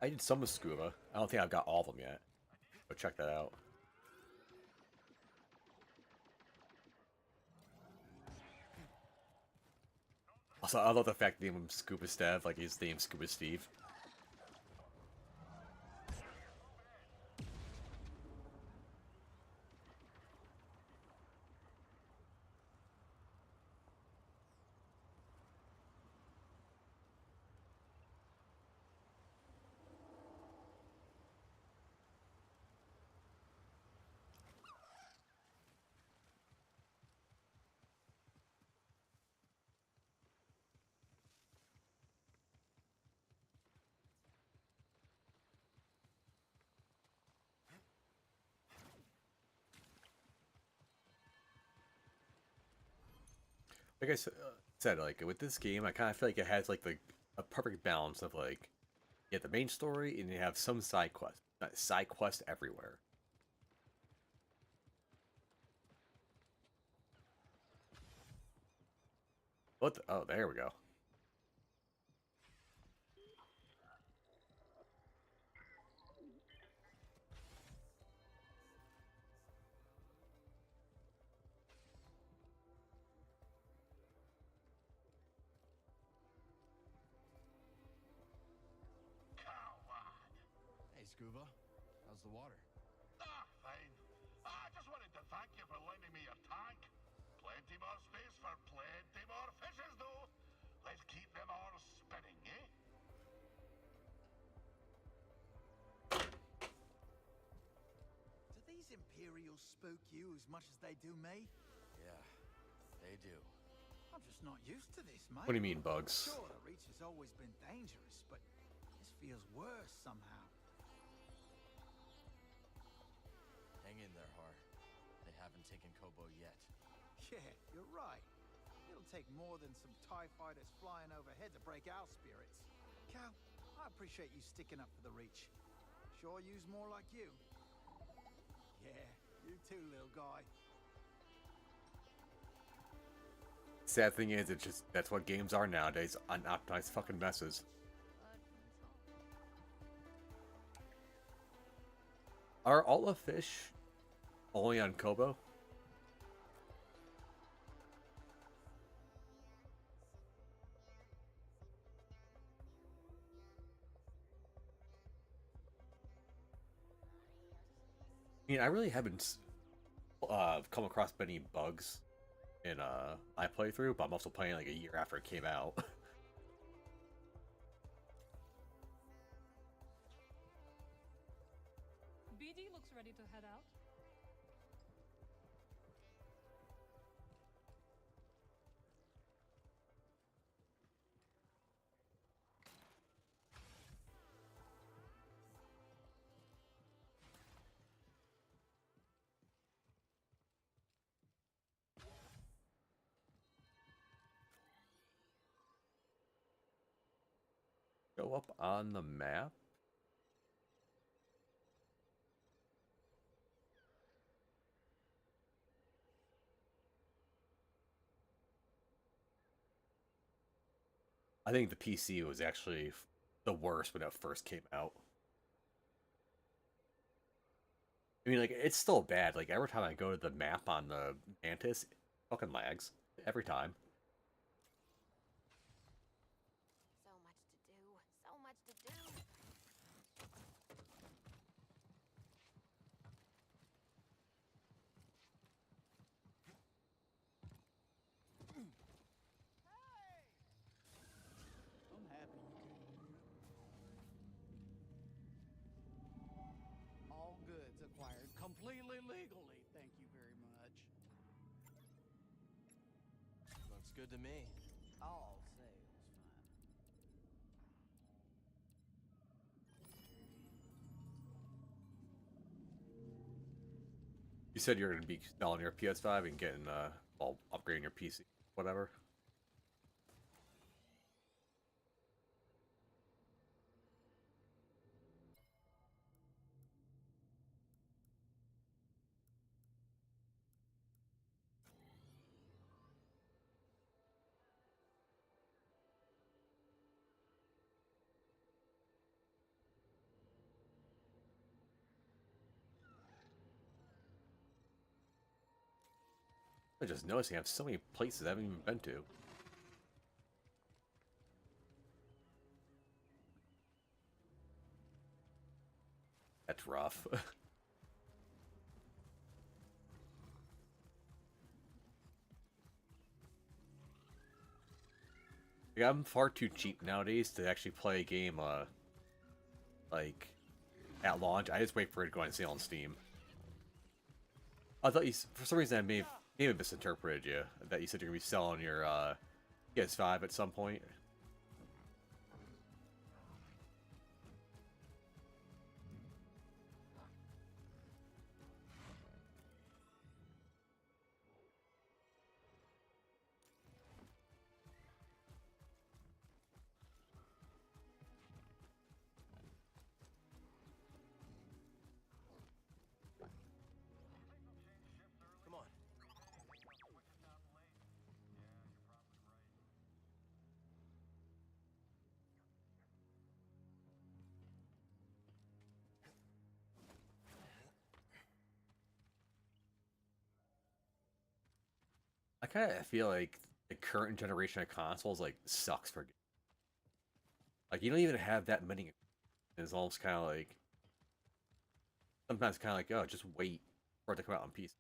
I did some with scuba. I don't think I've got all of them yet. Go check that out. Also, I love the fact that they name him Scuba Stev, like his name Scuba Steve. like I said, like with this game, I kind of feel like it has like a perfect balance of like you have the main story and you have some side quests. Not side quest everywhere. What? Oh, there we go. Hey, Scuba. How's the water? Ah, fine. I just wanted to thank you for lending me your tank. Plenty more space for plenty more fishes, though. Let's keep them all spinning, eh? Do these Imperials spook you as much as they do me? Yeah, they do. I'm just not used to this, mate. What do you mean, Bugs? Sure, the Reach has always been dangerous, but this feels worse somehow. Hang in there, Har. They haven't taken Kobo yet. Yeah, you're right. It'll take more than some TIE fighters flying overhead to break our spirits. Cal, I appreciate you sticking up for the Reach. Sure use more like you. Yeah, you too, little guy. Sad thing is, it's just that's what games are nowadays. Unoptimized fucking messes. Are all the fish only on Kobo? I mean, I really haven't come across many bugs in my playthrough, but I'm also playing like a year after it came out. BD looks ready to head out. Show up on the map? I think the PC was actually the worst when it first came out. I mean, like, it's still bad. Like, every time I go to the map on the Mantis, it fucking lags. Every time. So much to do. So much to do. I'm happy you came here. All goods acquired completely legally. Thank you very much. Looks good to me. All sales fine. You said you're going to be selling your PS5 and getting, well, upgrading your PC, whatever. I just noticed you have so many places I haven't even been to. That's rough. Like, I'm far too cheap nowadays to actually play a game, like, at launch. I just wait for it to go on sale on Steam. I thought you, for some reason, I may have misinterpreted you. That you said you're going to be selling your, PS5 at some point. I kind of feel like the current generation of consoles like sucks for like you don't even have that many. It's almost kind of like sometimes kind of like oh just wait for it to come out on PC.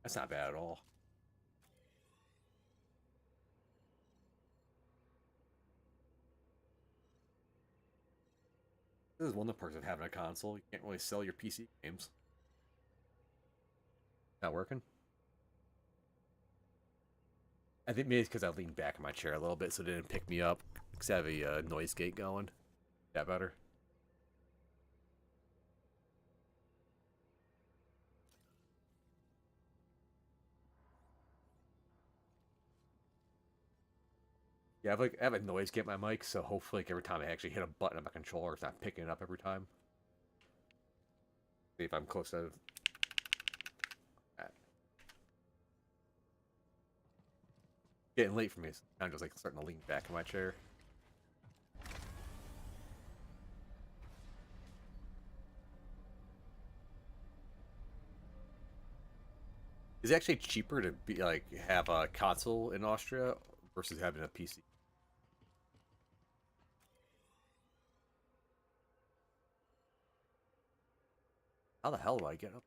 That's not bad at all. This is one of the perks of having a console. You can't really sell your PC games. Not working? I think maybe it's because I leaned back in my chair a little bit so it didn't pick me up. Because I have a noise gate going. That better? Yeah, I have a noise gate in my mic, so hopefully like, every time I actually hit a button on my controller, it's not picking it up every time. See if I'm close to that. Getting late for me, so I'm just like starting to lean back in my chair. Is it actually cheaper to be like have a console in Austria versus having a PC? How the hell do I get up?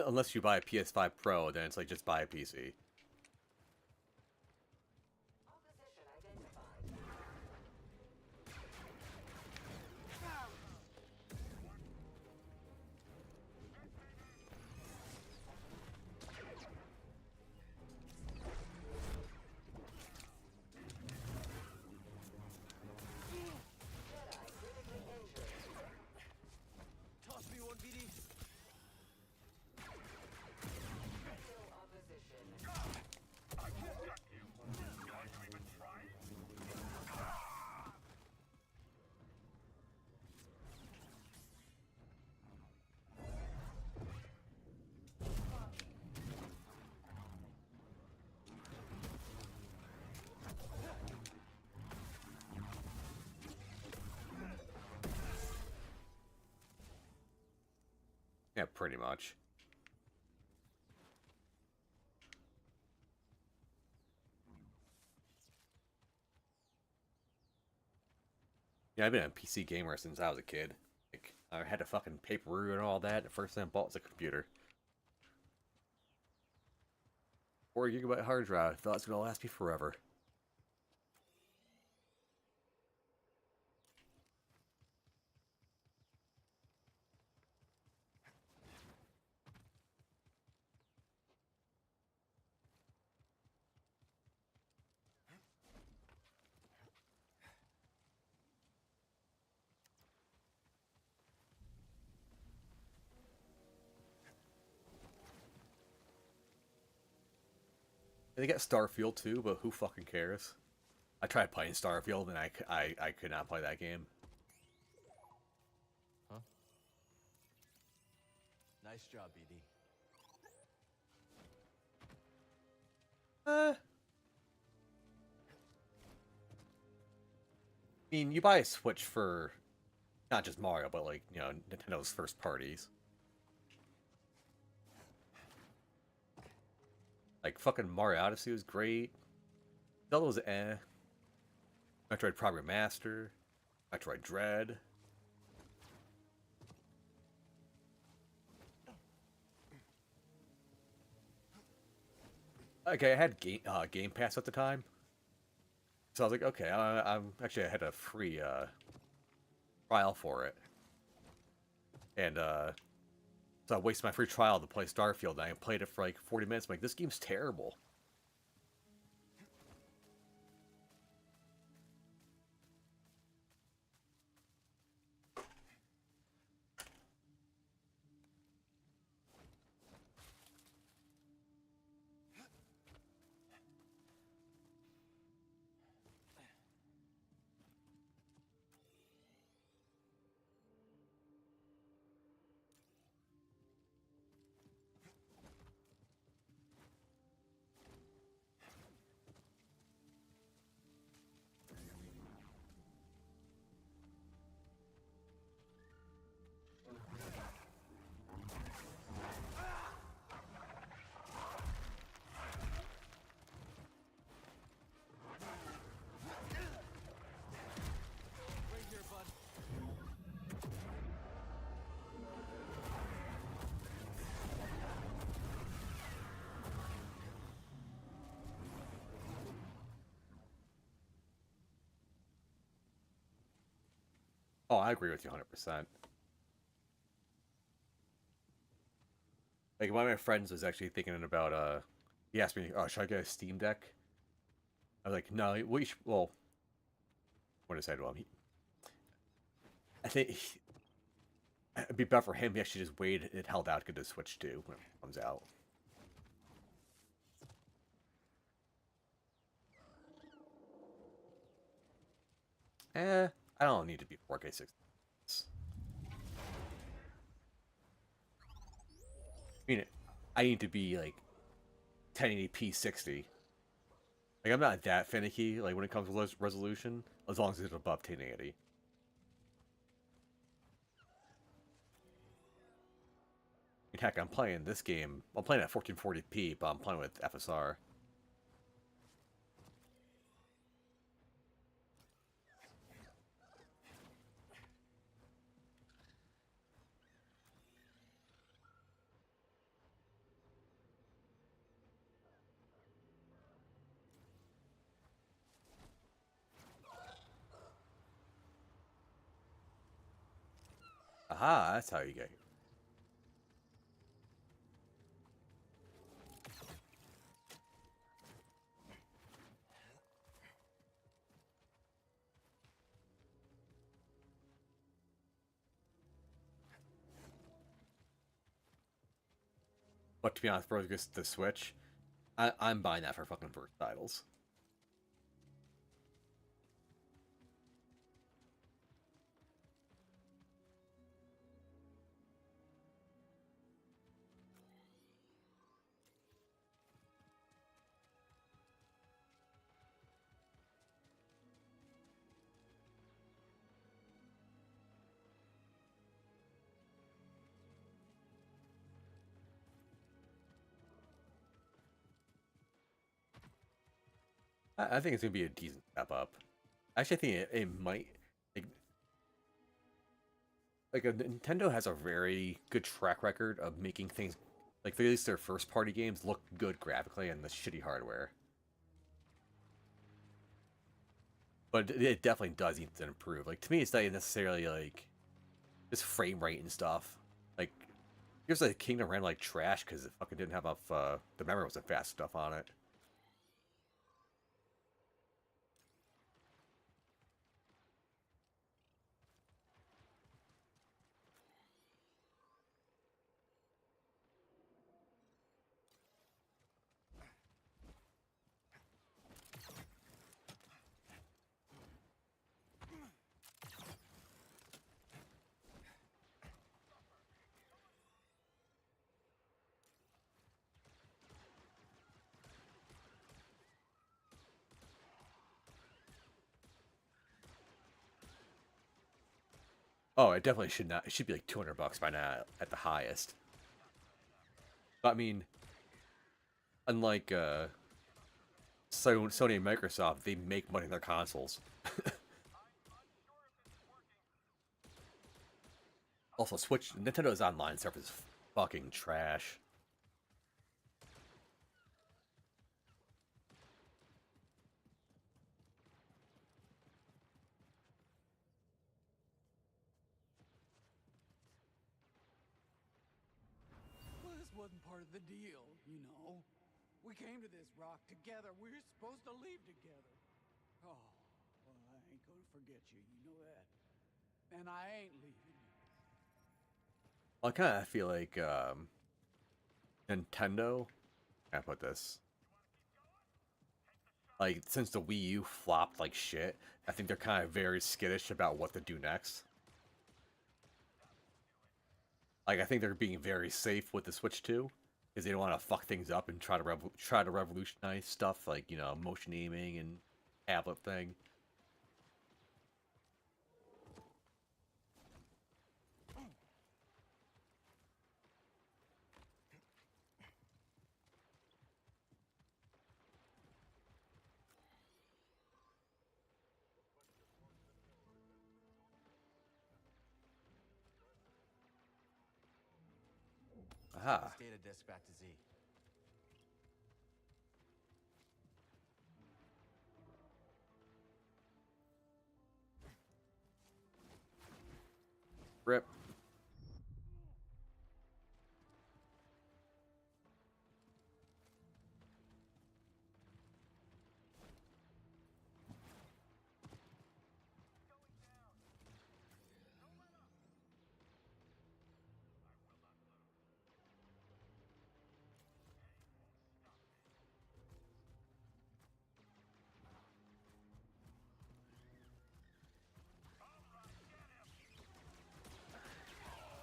Unless you buy a PS5 Pro, then it's like just buy a PC. Toss me one, BD. I can't get you. Going to even try? Yeah, pretty much. Yeah, I've been a PC gamer since I was a kid. Like, I had to fucking paper and all that. The first thing I bought was a computer. 4 GB hard drive. Thought it's gonna last me forever. They got Starfield too, but who fucking cares? I tried playing Starfield and I could not play that game. Huh? Nice job, BD. I mean, you buy a Switch for Not just Mario, but like, you know, Nintendo's first parties. Like fucking Mario Odyssey was great. Zelda was Metroid Prime Remaster, Metroid Dread. Okay, I had Game Pass at the time, so I was like, okay, I had a free trial for it, and so I wasted my free trial to play Starfield. And I played it for like 40 minutes. I'm like, this game's terrible. Oh, I agree with you 100%. Like one of my friends was actually thinking about he asked me, "Oh, should I get a Steam Deck?" I was like, "No, we should, well, what did I say to him? I think it'd be better for him. He actually just waited and held out to get the Switch 2 when it comes out." I don't need to be 4K 60. I mean, I need to be like 1080p 60. Like I'm not that finicky. Like when it comes to resolution, as long as it's above 1080. Heck, I'm playing this game. I'm playing at 1440p, but I'm playing with FSR. Aha, that's how you get here. But to be honest, bro, just the Switch, I'm buying that for fucking first titles. I think it's gonna be a decent step up. Actually, I think it might. Like Nintendo has a very good track record of making things, like at least their first party games, look good graphically on the shitty hardware. But it definitely does need to improve. Like to me, it's not necessarily like just frame rate and stuff. Like here's like Kingdom ran like trash because it fucking didn't have enough. The memory wasn't fast stuff on it. Oh, it definitely should not. It should be like $200 by now at the highest. But I mean, unlike Sony and Microsoft, they make money in their consoles. Also, Nintendo's online service is fucking trash. Well, this wasn't part of the deal, you know. We came to this rock together. We were supposed to leave together. Oh, well, I ain't gonna forget you, you know that. And I ain't leaving you. I kind of feel like Nintendo. How can I put this? Like, since the Wii U flopped like shit, I think they're kind of very skittish about what to do next. Like, I think they're being very safe with the Switch 2, because they don't want to fuck things up and try to revolutionize stuff like, you know, motion aiming and tablet thing. Aha. This data disk back to Z. Rip.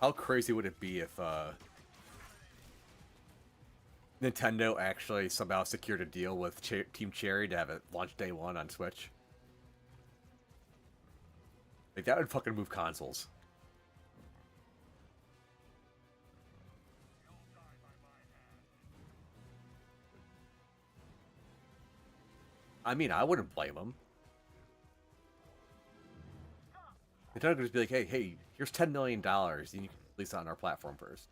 How crazy would it be if Nintendo actually somehow secured a deal with Team Cherry to have it launch day one on Switch? Like, that would fucking move consoles. I mean, I wouldn't blame them. Nintendo could just be like, hey, here's $10 million, and you can release it on our platform first.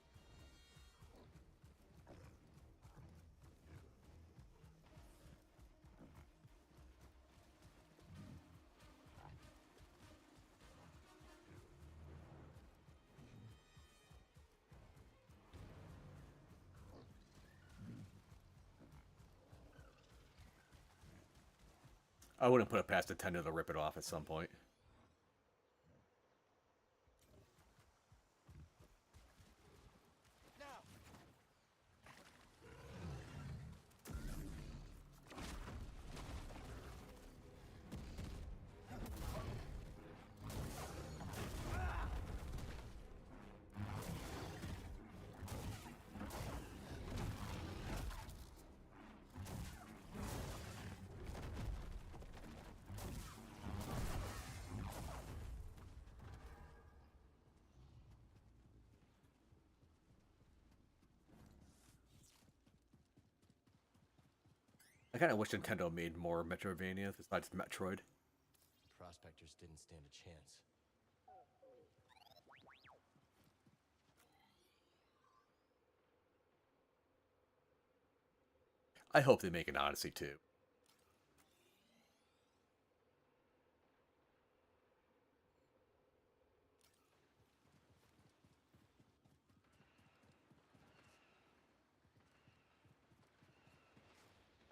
I wouldn't put it past Nintendo to rip it off at some point. I kind of wish Nintendo made more Metroidvania besides Metroid. Prospectors didn't stand a chance. I hope they make an Odyssey too.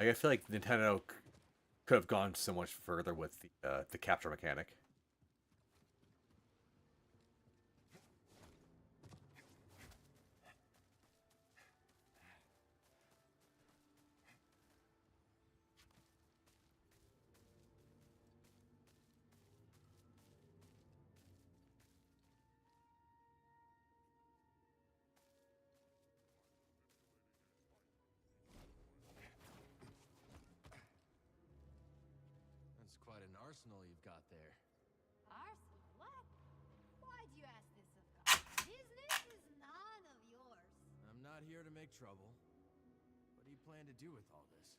Like, I feel like Nintendo could have gone so much further with the capture mechanic. That's quite an arsenal you've got there. Arsenal? What? Why'd you not here to make trouble. What do you plan to do with all this?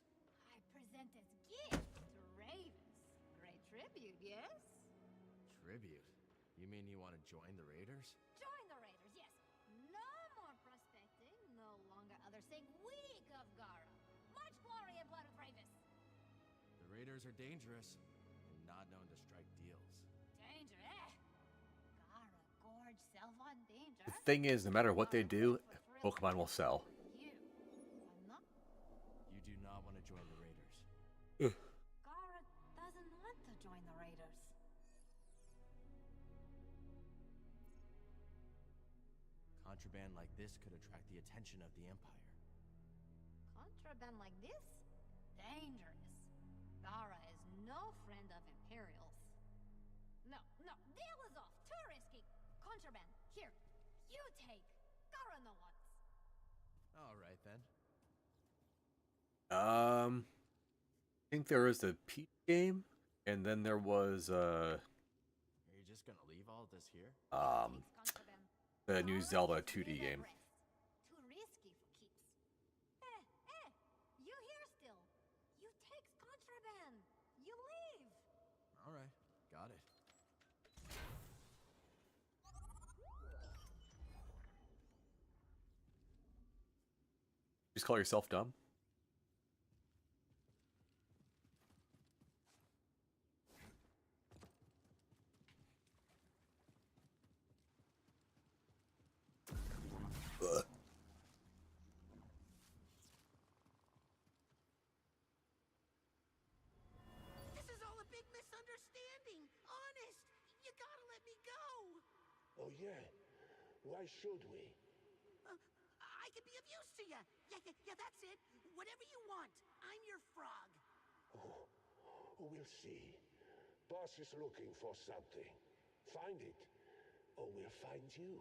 I present as gift to Ravens. Great tribute, yes? Tribute? You mean you want to join the Raiders? Join the Raiders, yes. No more prospecting. No longer others saying weak of Gara. Much glory and blood of Ravens. The Raiders are dangerous and not known to strike deals. Danger, eh? Gara gorge self on danger. The thing is, no matter what they do, Pokemon will sell. You. I'm not. You do not want to join the Raiders. Gara doesn't want to join the Raiders. Contraband like this could attract the attention of the Empire. Contraband like this? Dangerous. Gara is no friend of Imperials. No, deal is off. Too risky. Contraband. Here, you take. Gara no wants. All right, then. I think there was the Peach game, and then there was Are you just gonna leave all this here? the new Zelda 2D game. Too risky for keeps. You here still. You takes contraband. You leave. All right, got it. Just call yourself dumb? Ugh. This is all a big misunderstanding. Honest. You gotta let me go. Oh, yeah? Why should we? I can be of use to you. Yeah, that's it. Whatever you want. I'm your frog. Oh, we'll see. Boss is looking for something. Find it, or we'll find you.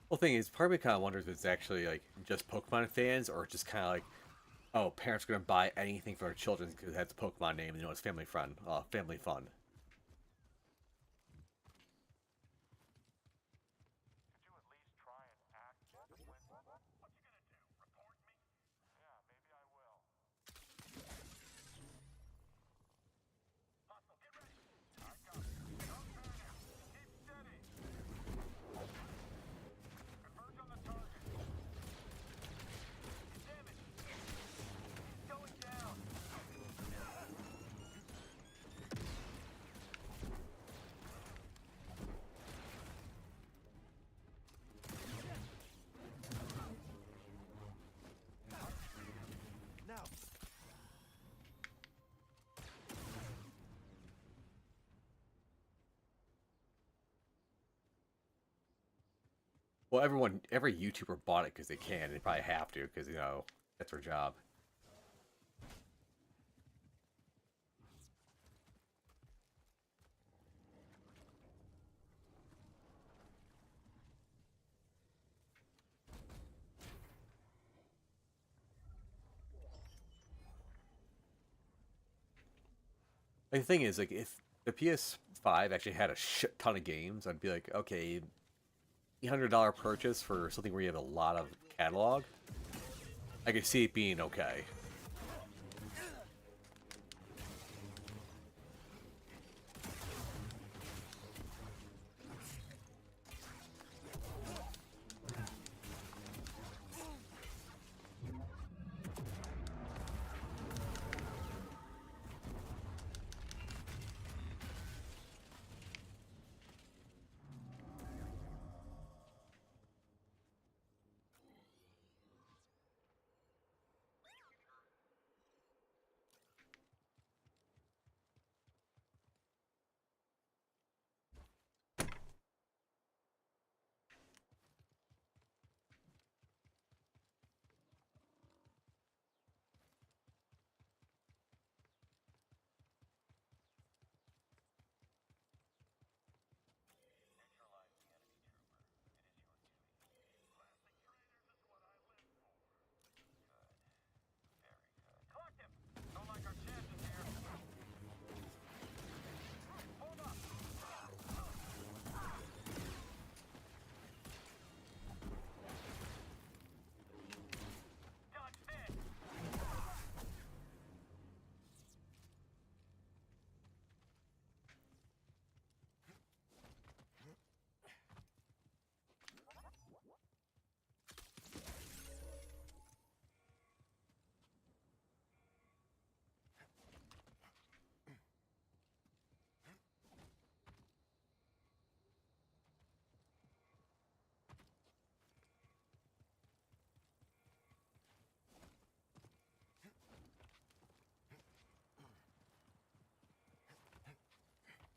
Well, thing is, part of me kind of wonders if it's actually like just Pokemon fans, or just kind of like, oh, parents are gonna buy anything for their children because it has a Pokemon name, and you know it's family fun. Family fun. Well, every YouTuber bought it because they can. They probably have to because, you know, that's their job. Like, the thing is, like, if the PS5 actually had a shit ton of games, I'd be like, okay, $800 purchase for something where you have a lot of catalog, I could see it being okay.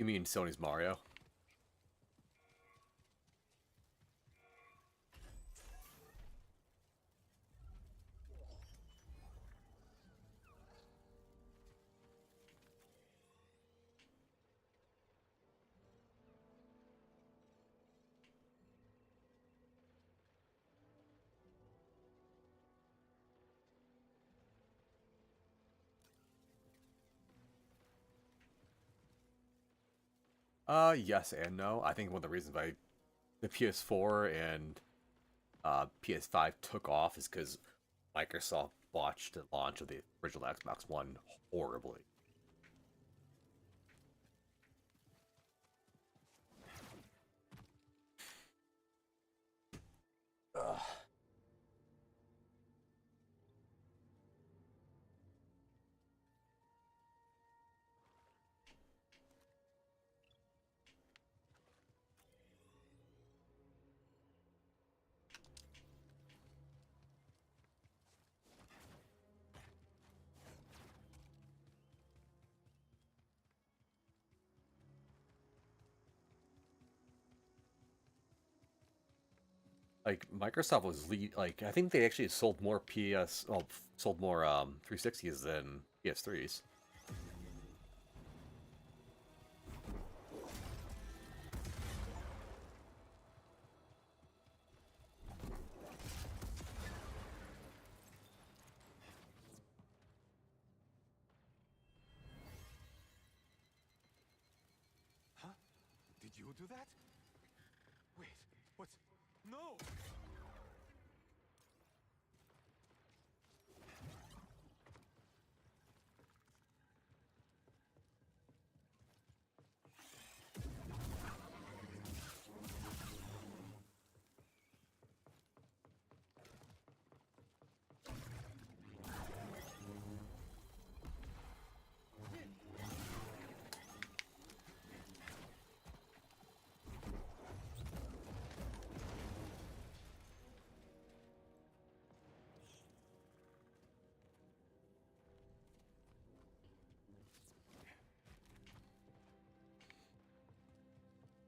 You mean Sony's Mario? Yes and no. I think one of the reasons why the PS4 and PS5 took off is because Microsoft botched the launch of the original Xbox One horribly. Ugh. Like Microsoft was like I think they actually sold more sold more 360s than PS3s. Huh? Did you do that? Wait, what's... No!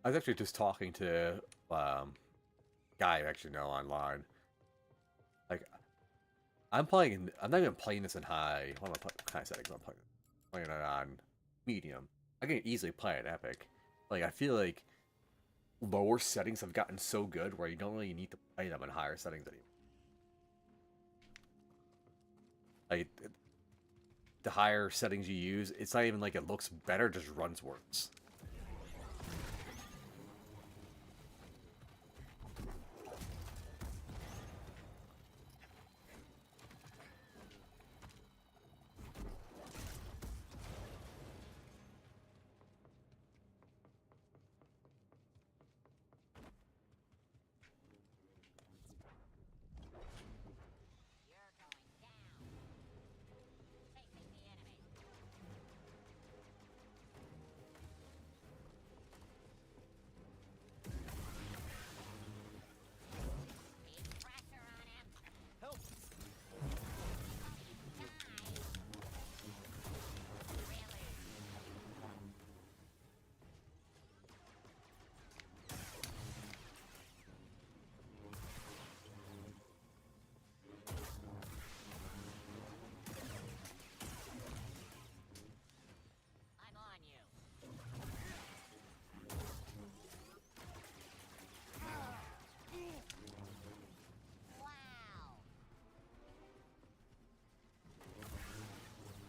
I was actually just talking to guy I actually know online. Like I'm not even playing this in high. What kind of settings I'm playing it on medium. I can easily play it epic. Like I feel like lower settings have gotten so good where you don't really need to play them in higher settings anymore. Like the higher settings you use, it's not even like it looks better, it just runs worse.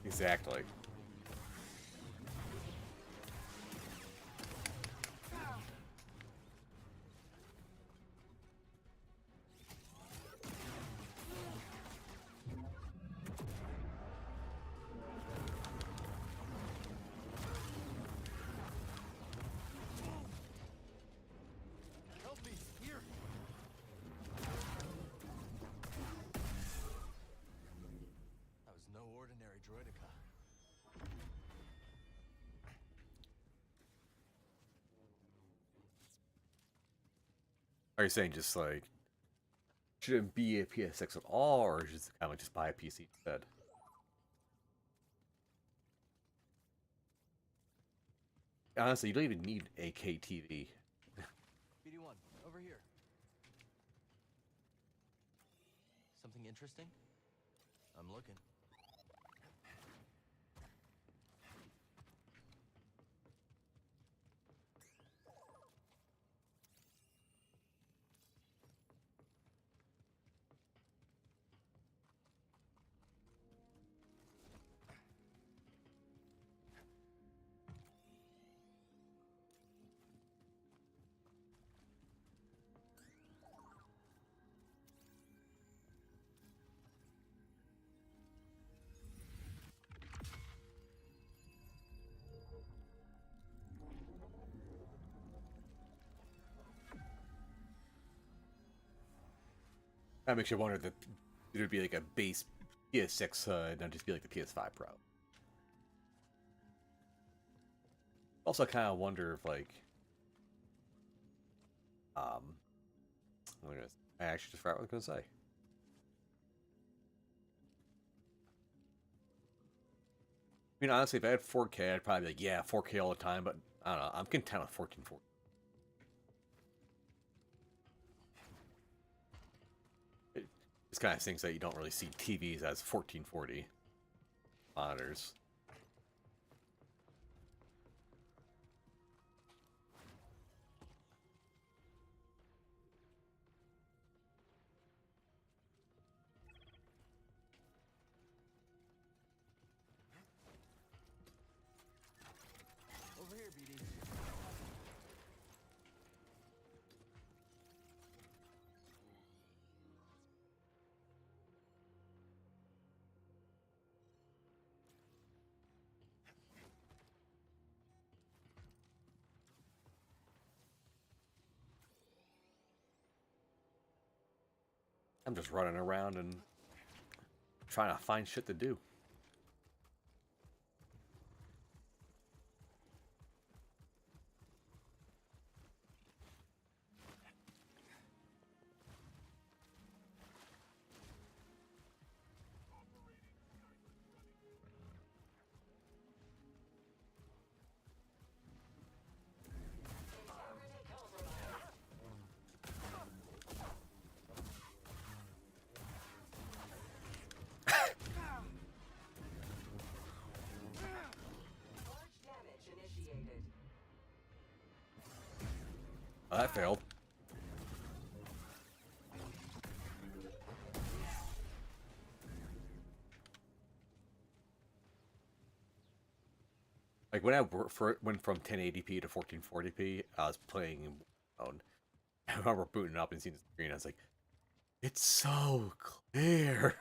Exactly. Help me, here! That was no ordinary droidica. Are you saying just like shouldn't be a PS6 at all, or just kind of just buy a PC instead? honestly, you don't even need 8K TV. BD1, over here. Something interesting? I'm looking. That makes you wonder that it would be like a base PS6 HUD, not just be like the PS5 Pro. Also, I kind of wonder if like, I actually just forgot what I was gonna say. I mean, honestly, if I had 4K, I'd probably be like, yeah, 4K all the time. But I don't know. I'm content with 1440. It's kind of things that you don't really see TVs as 1440 monitors. Over here, BD. I'm just running around and trying to find shit to do. Oh, that failed. Like when I went from 1080p to 1440p, I was playing on. I remember booting up and seeing the screen. I was like, "It's so clear."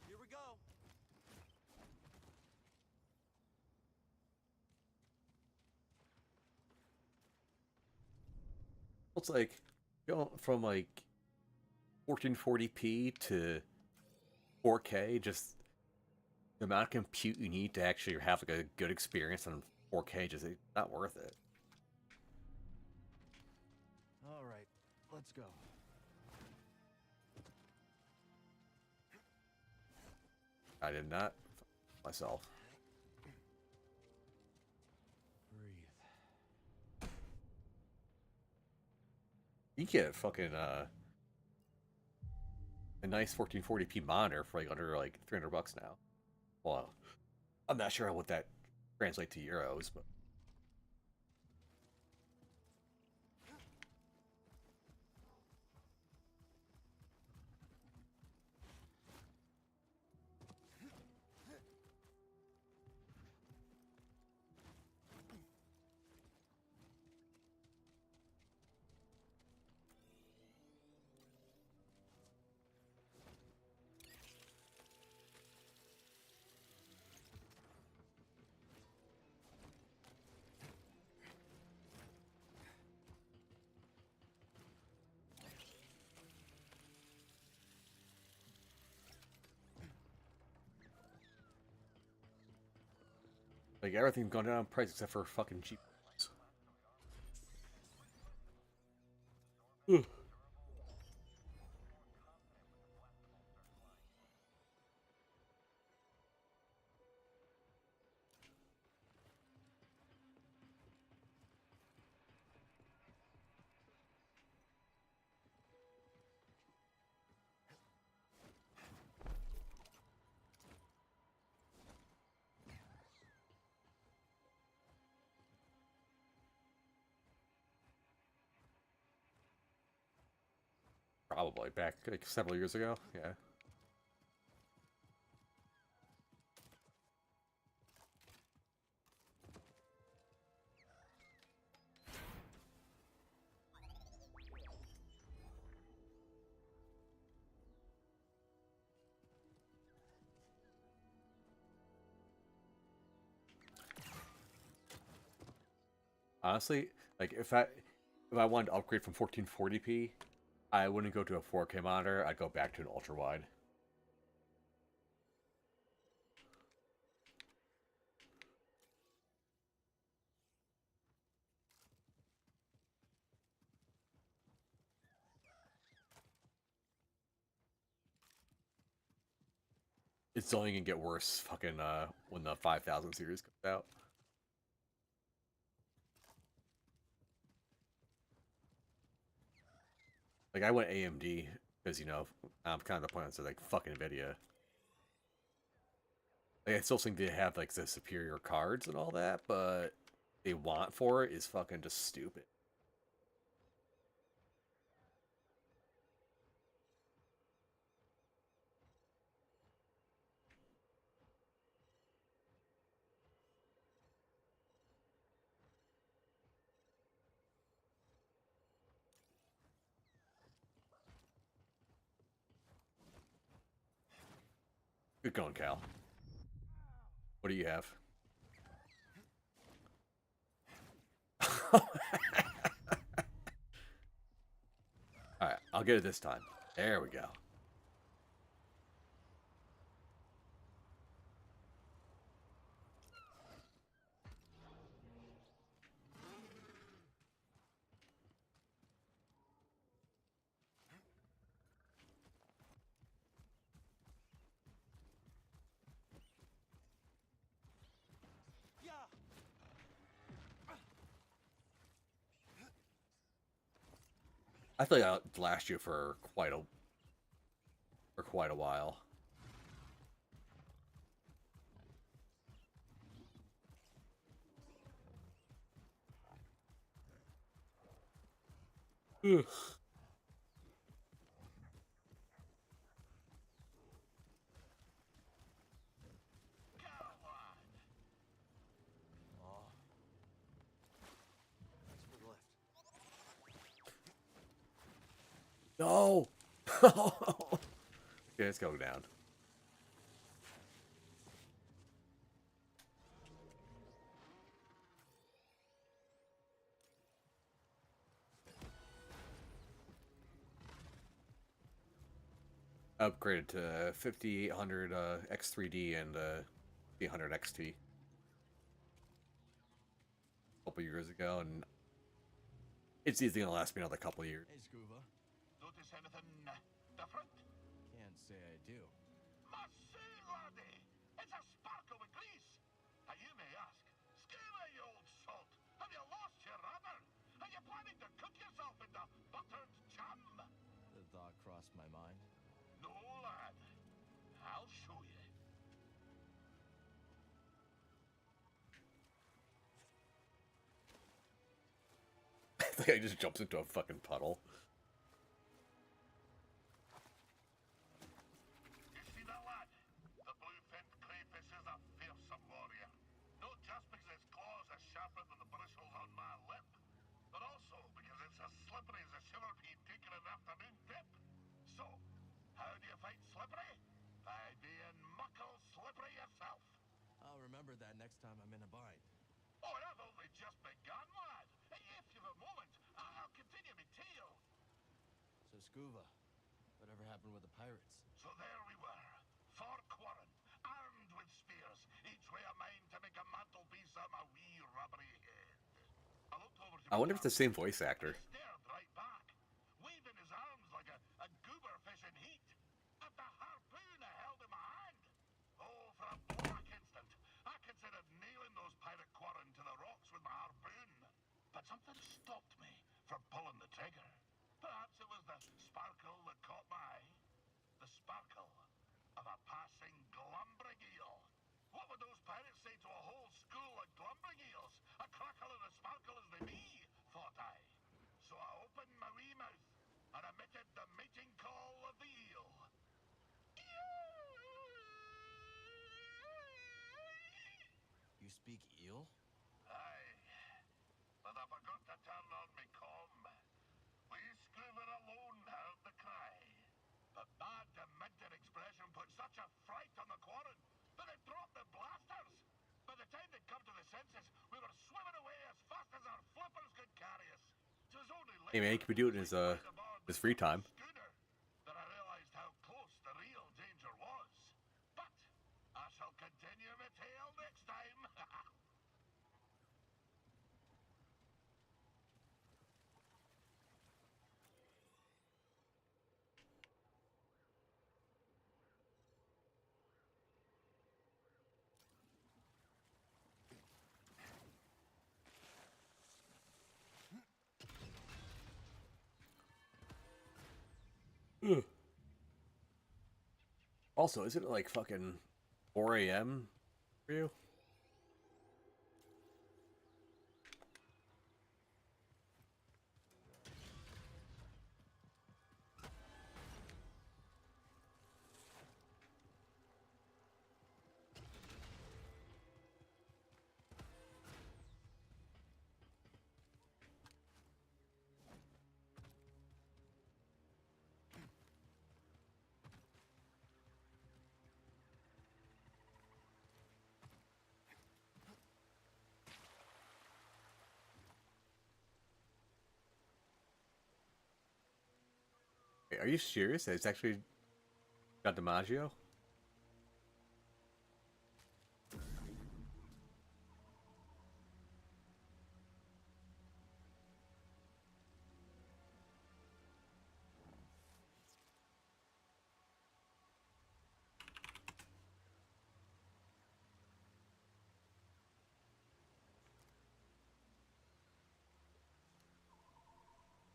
Here we go. It's like going from like 1440p to 4K. Just the amount of compute you need to actually have like a good experience on 4K just not worth it. All right, let's go. I did not myself. Breathe. You get fucking a nice 1440p monitor for like under like $300 now. Well, I'm not sure what that translates to euros, but Like, everything's gone down in price except for fucking cheap. Ugh. Probably back like several years ago. Yeah. Honestly, like if I wanted to upgrade from 1440p, I wouldn't go to a 4K monitor. I'd go back to an ultra wide. It's only gonna get worse fucking when the 5000 series comes out. Like I went AMD because you know I'm kind of the point. So like fucking Nvidia. Like, I still think they have like the superior cards and all that, but they want for it is fucking just stupid. Good going, Cal. What do you have? Alright, I'll get it this time. There we go. I feel like I'll last you for quite a while. Ugh. No! Okay, let's go down. Upgraded to 5800 X3D and 800 XT a couple years ago, and it's easily gonna last me another couple years. Hey, Scuba. Notice anything different? Can't say I do. Must say, laddie, it's a sparkle with grease. And you may ask, Scuba, you old salt, have you lost your rudder? Are you planning to cook yourself into buttered chum? The thought crossed my mind. No, lad. I'll show you. The guy just jumps into a fucking puddle. You see that, lad? The blue-finned crayfish is a fearsome warrior. Not just because its claws are sharper than the bristles on my lip, but also because it's as slippery as a shiver pea taking an afternoon dip. So, how do you fight slippery? By being muckle slippery yourself. I'll remember that next time I'm in a bind. Oh, and I've only just begun, lad. If you've a moment, I'll continue my tale. So, Scuba, whatever happened with the pirates? So there we were, 4 Quarren, armed with spears, each way a mind to make a a mantelpiece on my wee rubbery head. I looked over to I wonder if it's the same voice actor. He stared right back, waving his arms like a goober fish in heat. At the harpoon I held in my hand. Oh, for a black instant, I considered nailing those pirate quarren to the rocks with my harpoon. But something stopped me from pulling the trigger. Perhaps it was the sparkle that caught my eye. The sparkle of a passing glumbrig eel. What would those pirates say to a whole school of glumbrig eels? A crackle and a sparkle as they be, thought I. So I opened my wee mouth and emitted the mating call of the eel. You speak eel? Aye, but I forgot to turn on me comm. We Scoover alone heard the cry. But my demented expression put such a fright on the quarren that it dropped the blasters. By the time they'd come to the senses, we were swimming away as fast as our flippers could carry us. It was only Hey man, he could be doing his free time. that I realized how close the real danger was. But I shall continue my tale next time. Ugh. Also, isn't it like fucking 4 a.m. for you? Wait, are you serious? It's actually got DiMaggio?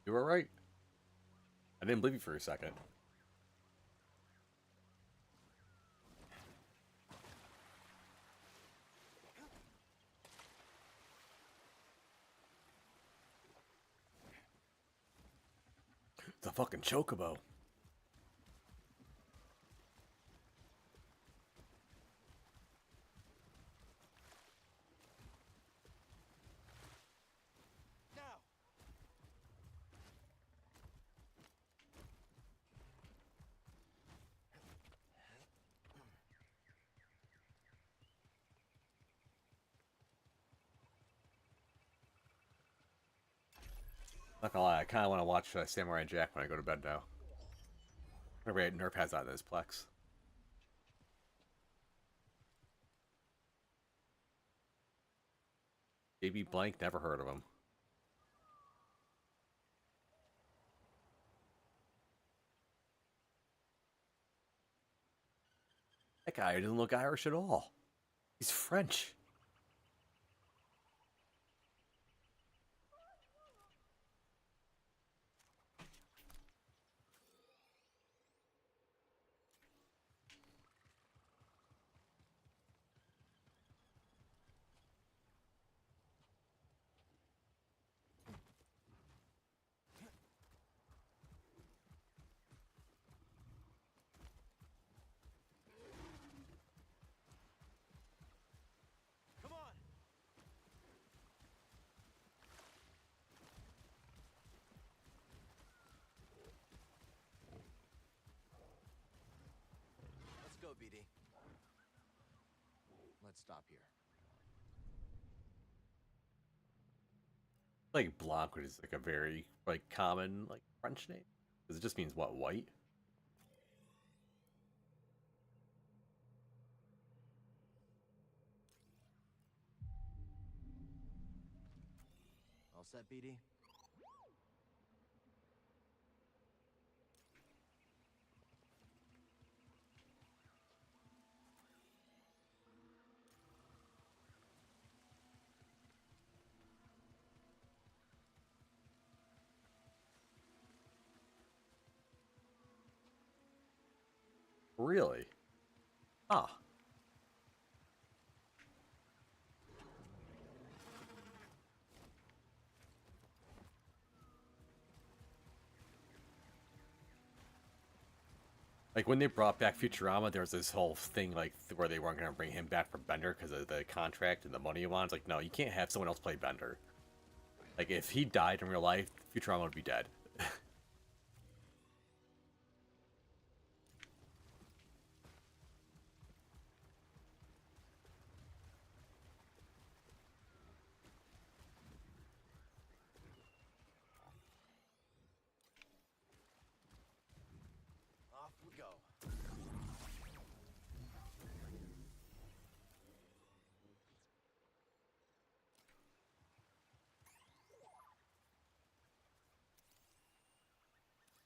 You were right. I didn't believe you for a second. It's a fucking chocobo. Not gonna lie, I kind of want to watch Samurai Jack when I go to bed now. Whatever Nerf has on his Plex. JB Blank, never heard of him. That guy doesn't look Irish at all. He's French. Let's go, BD. Let's stop here. Like Blanc, which is like a very like common like French name. Because it just means what, white? set, BD? Really? Ah. Like when they brought back Futurama, there was this whole thing like where they weren't gonna bring him back for Bender because of the contract and the money he wants. Like, no, you can't have someone else play Bender. Like, if he died in real life, Futurama would be dead. Off we go.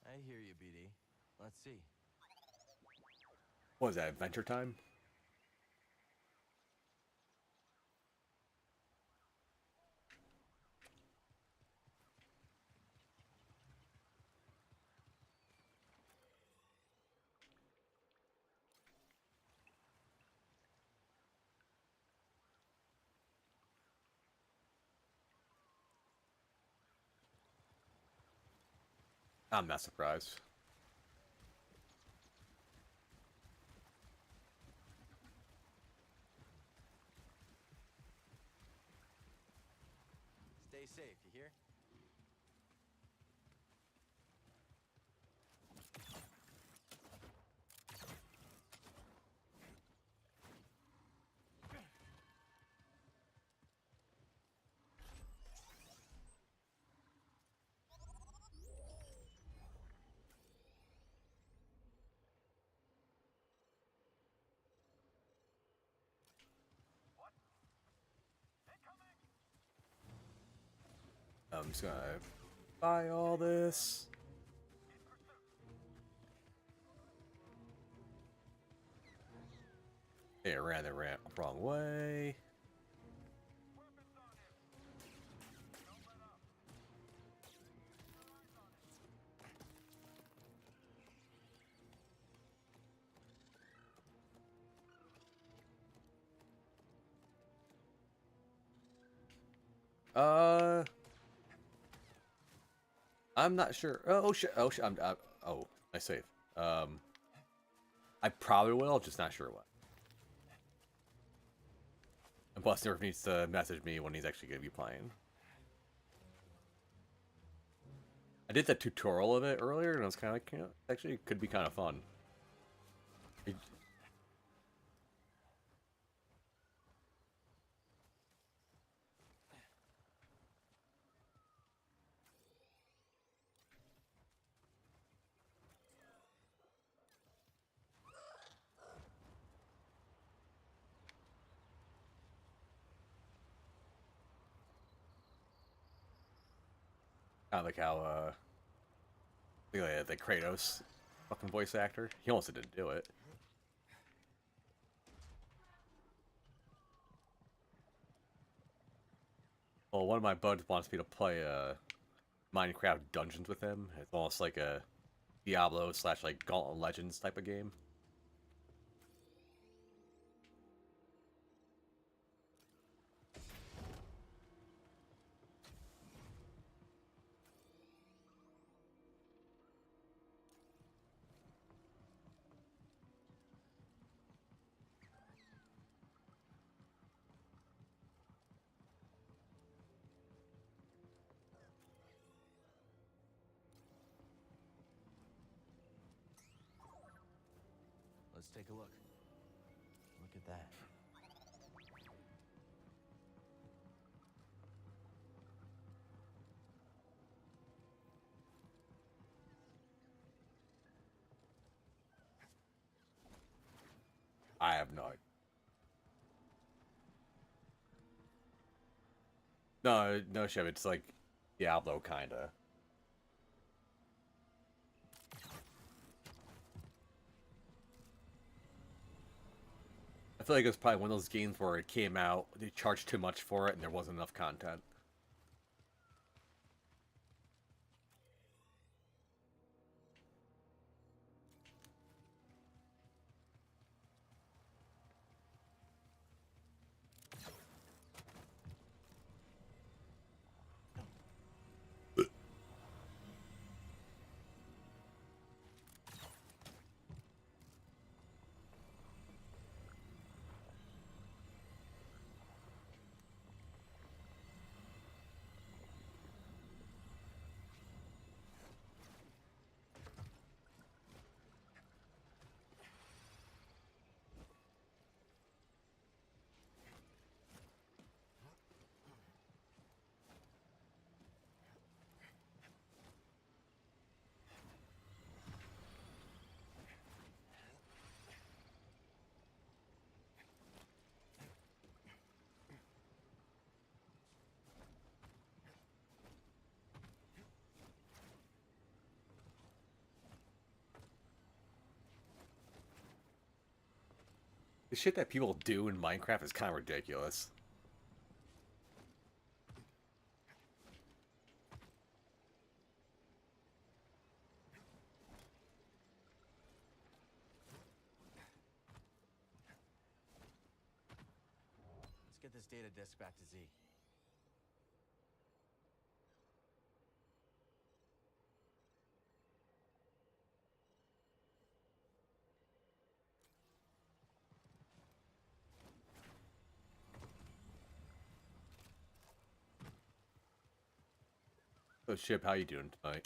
I hear you, BD. Let's see. What was that, Adventure Time? I'm not surprised. Stay safe, you hear? I'm just gonna buy all this. Hey, I ran the wrong way. I'm not sure. Oh shit! Oh shit! Oh, I save. I probably will, just not sure what. And plus, Nerf needs to message me when he's actually gonna be playing. I did the tutorial of it earlier, and I was kind of like, you know, actually, it could be kind of fun. Kind of like how, the Kratos fucking voice actor. He almost didn't do it. Well, one of my buds wants me to play Minecraft Dungeons with him. It's almost like a Diablo / like Gauntlet Legends type of game. Let's take a look. Look at that. I have no idea. No, Chev, it's like Diablo, kinda. I feel like it was probably one of those games where it came out, they charged too much for it, and there wasn't enough content. The shit that people do in Minecraft is kind of ridiculous. Let's get this data disk back to Z. So, Shib, how you doing tonight?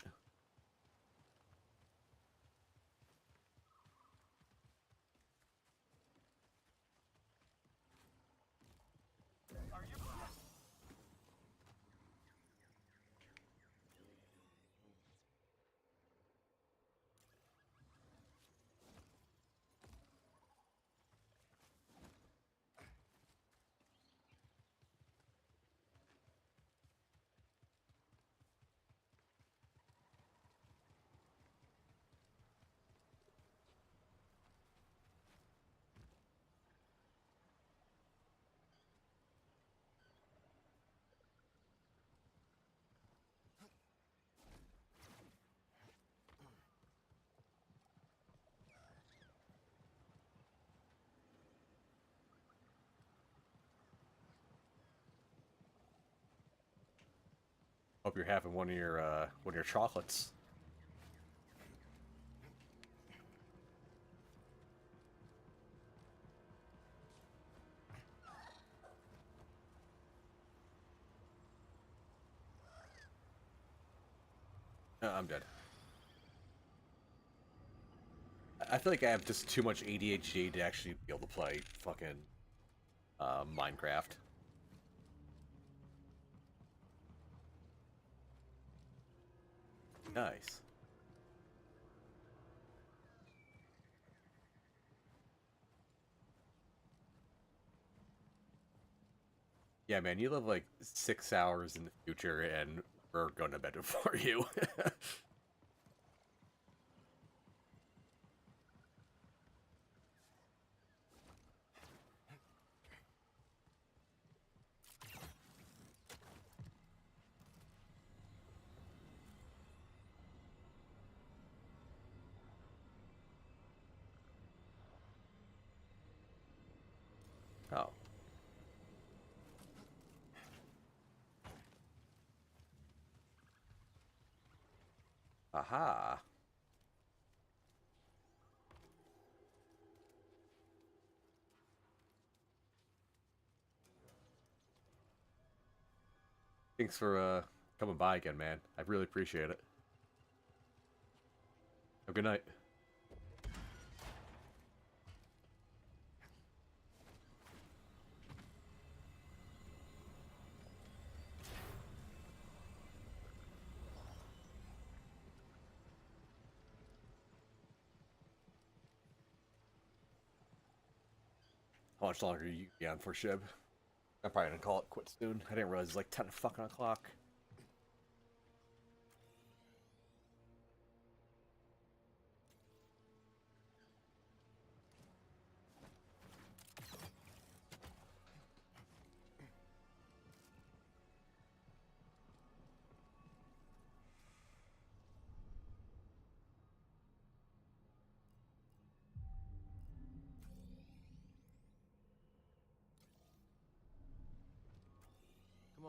Hope you're having one of your chocolates. I'm dead. I feel like I have just too much ADHD to actually be able to play fucking Minecraft. Nice. Yeah, man, you live like 6 hours in the future, and we're going to bed before you. Oh. Aha. Thanks for coming by again, man. I really appreciate it. Have a good night. How much longer are you be on for, Shib? I'm probably gonna call it quits soon. I didn't realize it was like 10 fucking o'clock.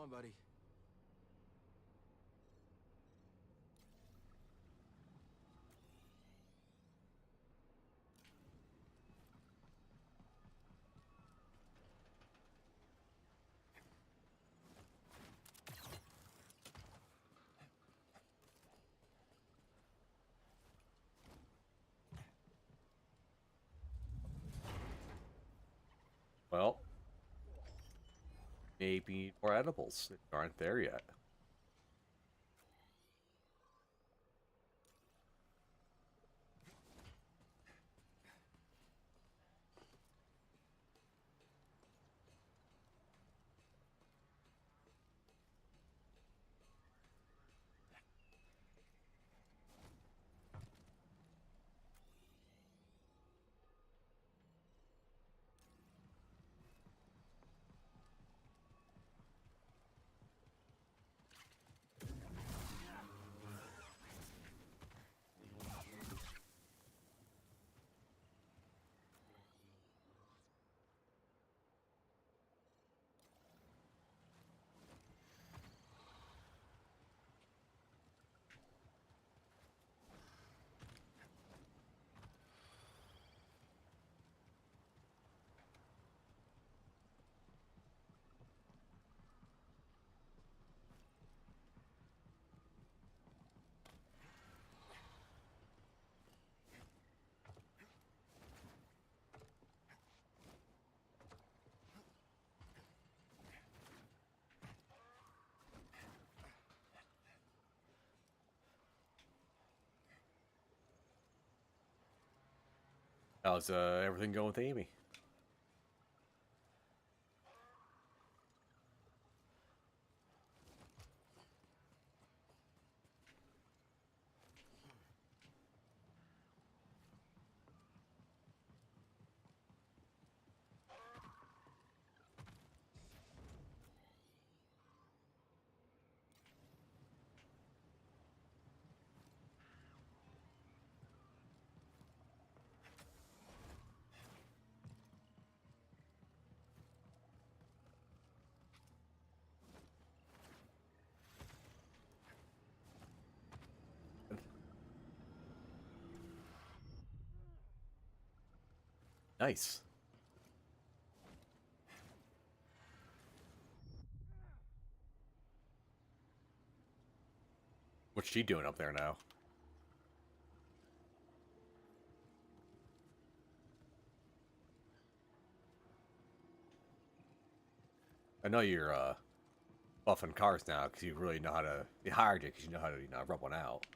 on, buddy. Well, maybe more edibles that aren't there yet. How's everything going with Amy? Nice. What's she doing up there now? I know you're buffing cars now because you really know how to. They hired you because you know how to rub one out.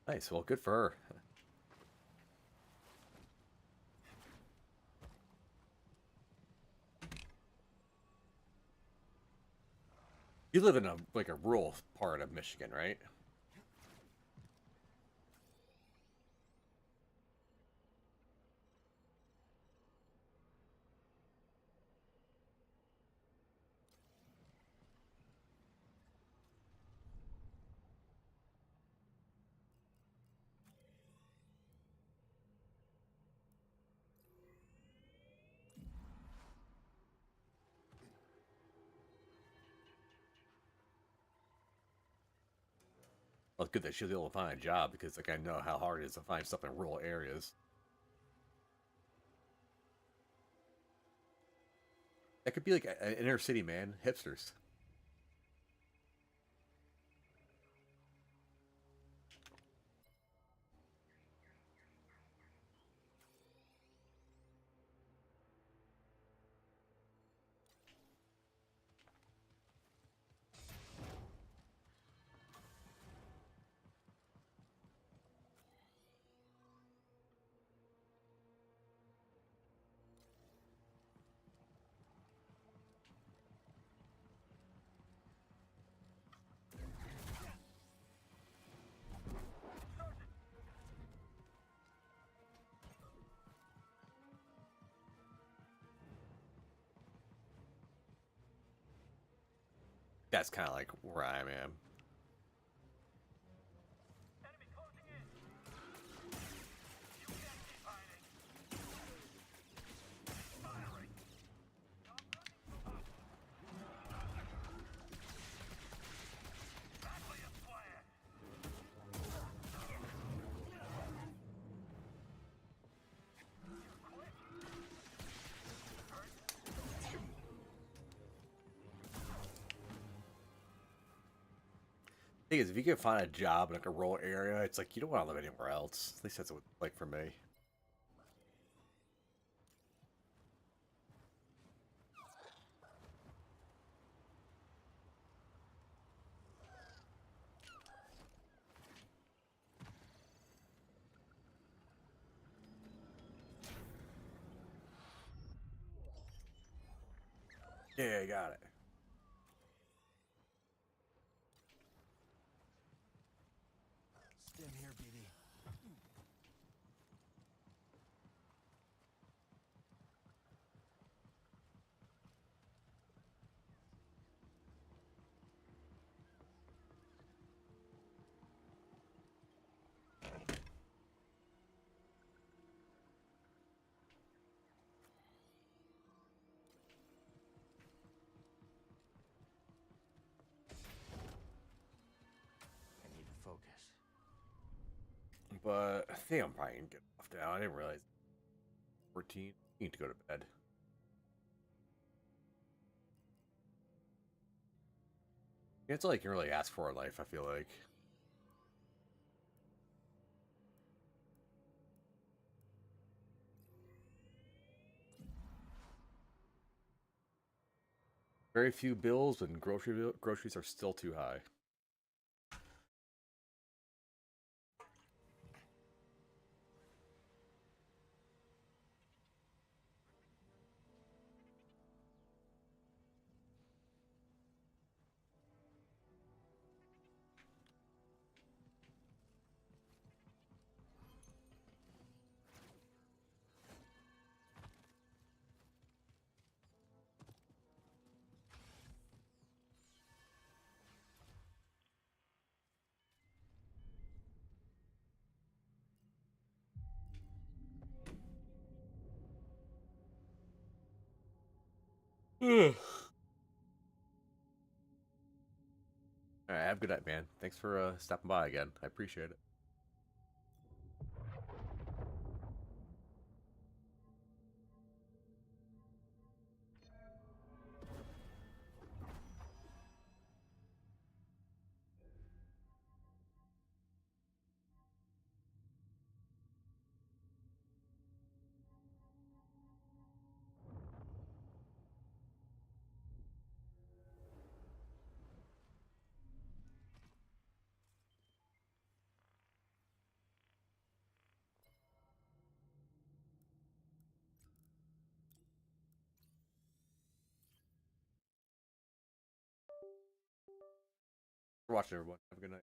Nice. Well, good for her. You live in a rural part of Michigan, right? Well, it's good that she'll be able to find a job because, I know how hard it is to find stuff in rural areas. That could be like an inner city, man. Hipsters. That's kind of like where I am. Thing is, if you can find a job in like a rural area, it's like you don't want to live anywhere else. At least that's what it's like for me. Yeah, I got it. Stim here, BD. I need to focus. But I think I'm probably gonna get off now. I didn't realize 14. You need to go to bed. It's all you can really ask for in life, I feel like. Very few bills, and groceries are still too high. Alright, have a good night, man. Thanks for stopping by again. I appreciate it. For watching, everyone. Have a good night.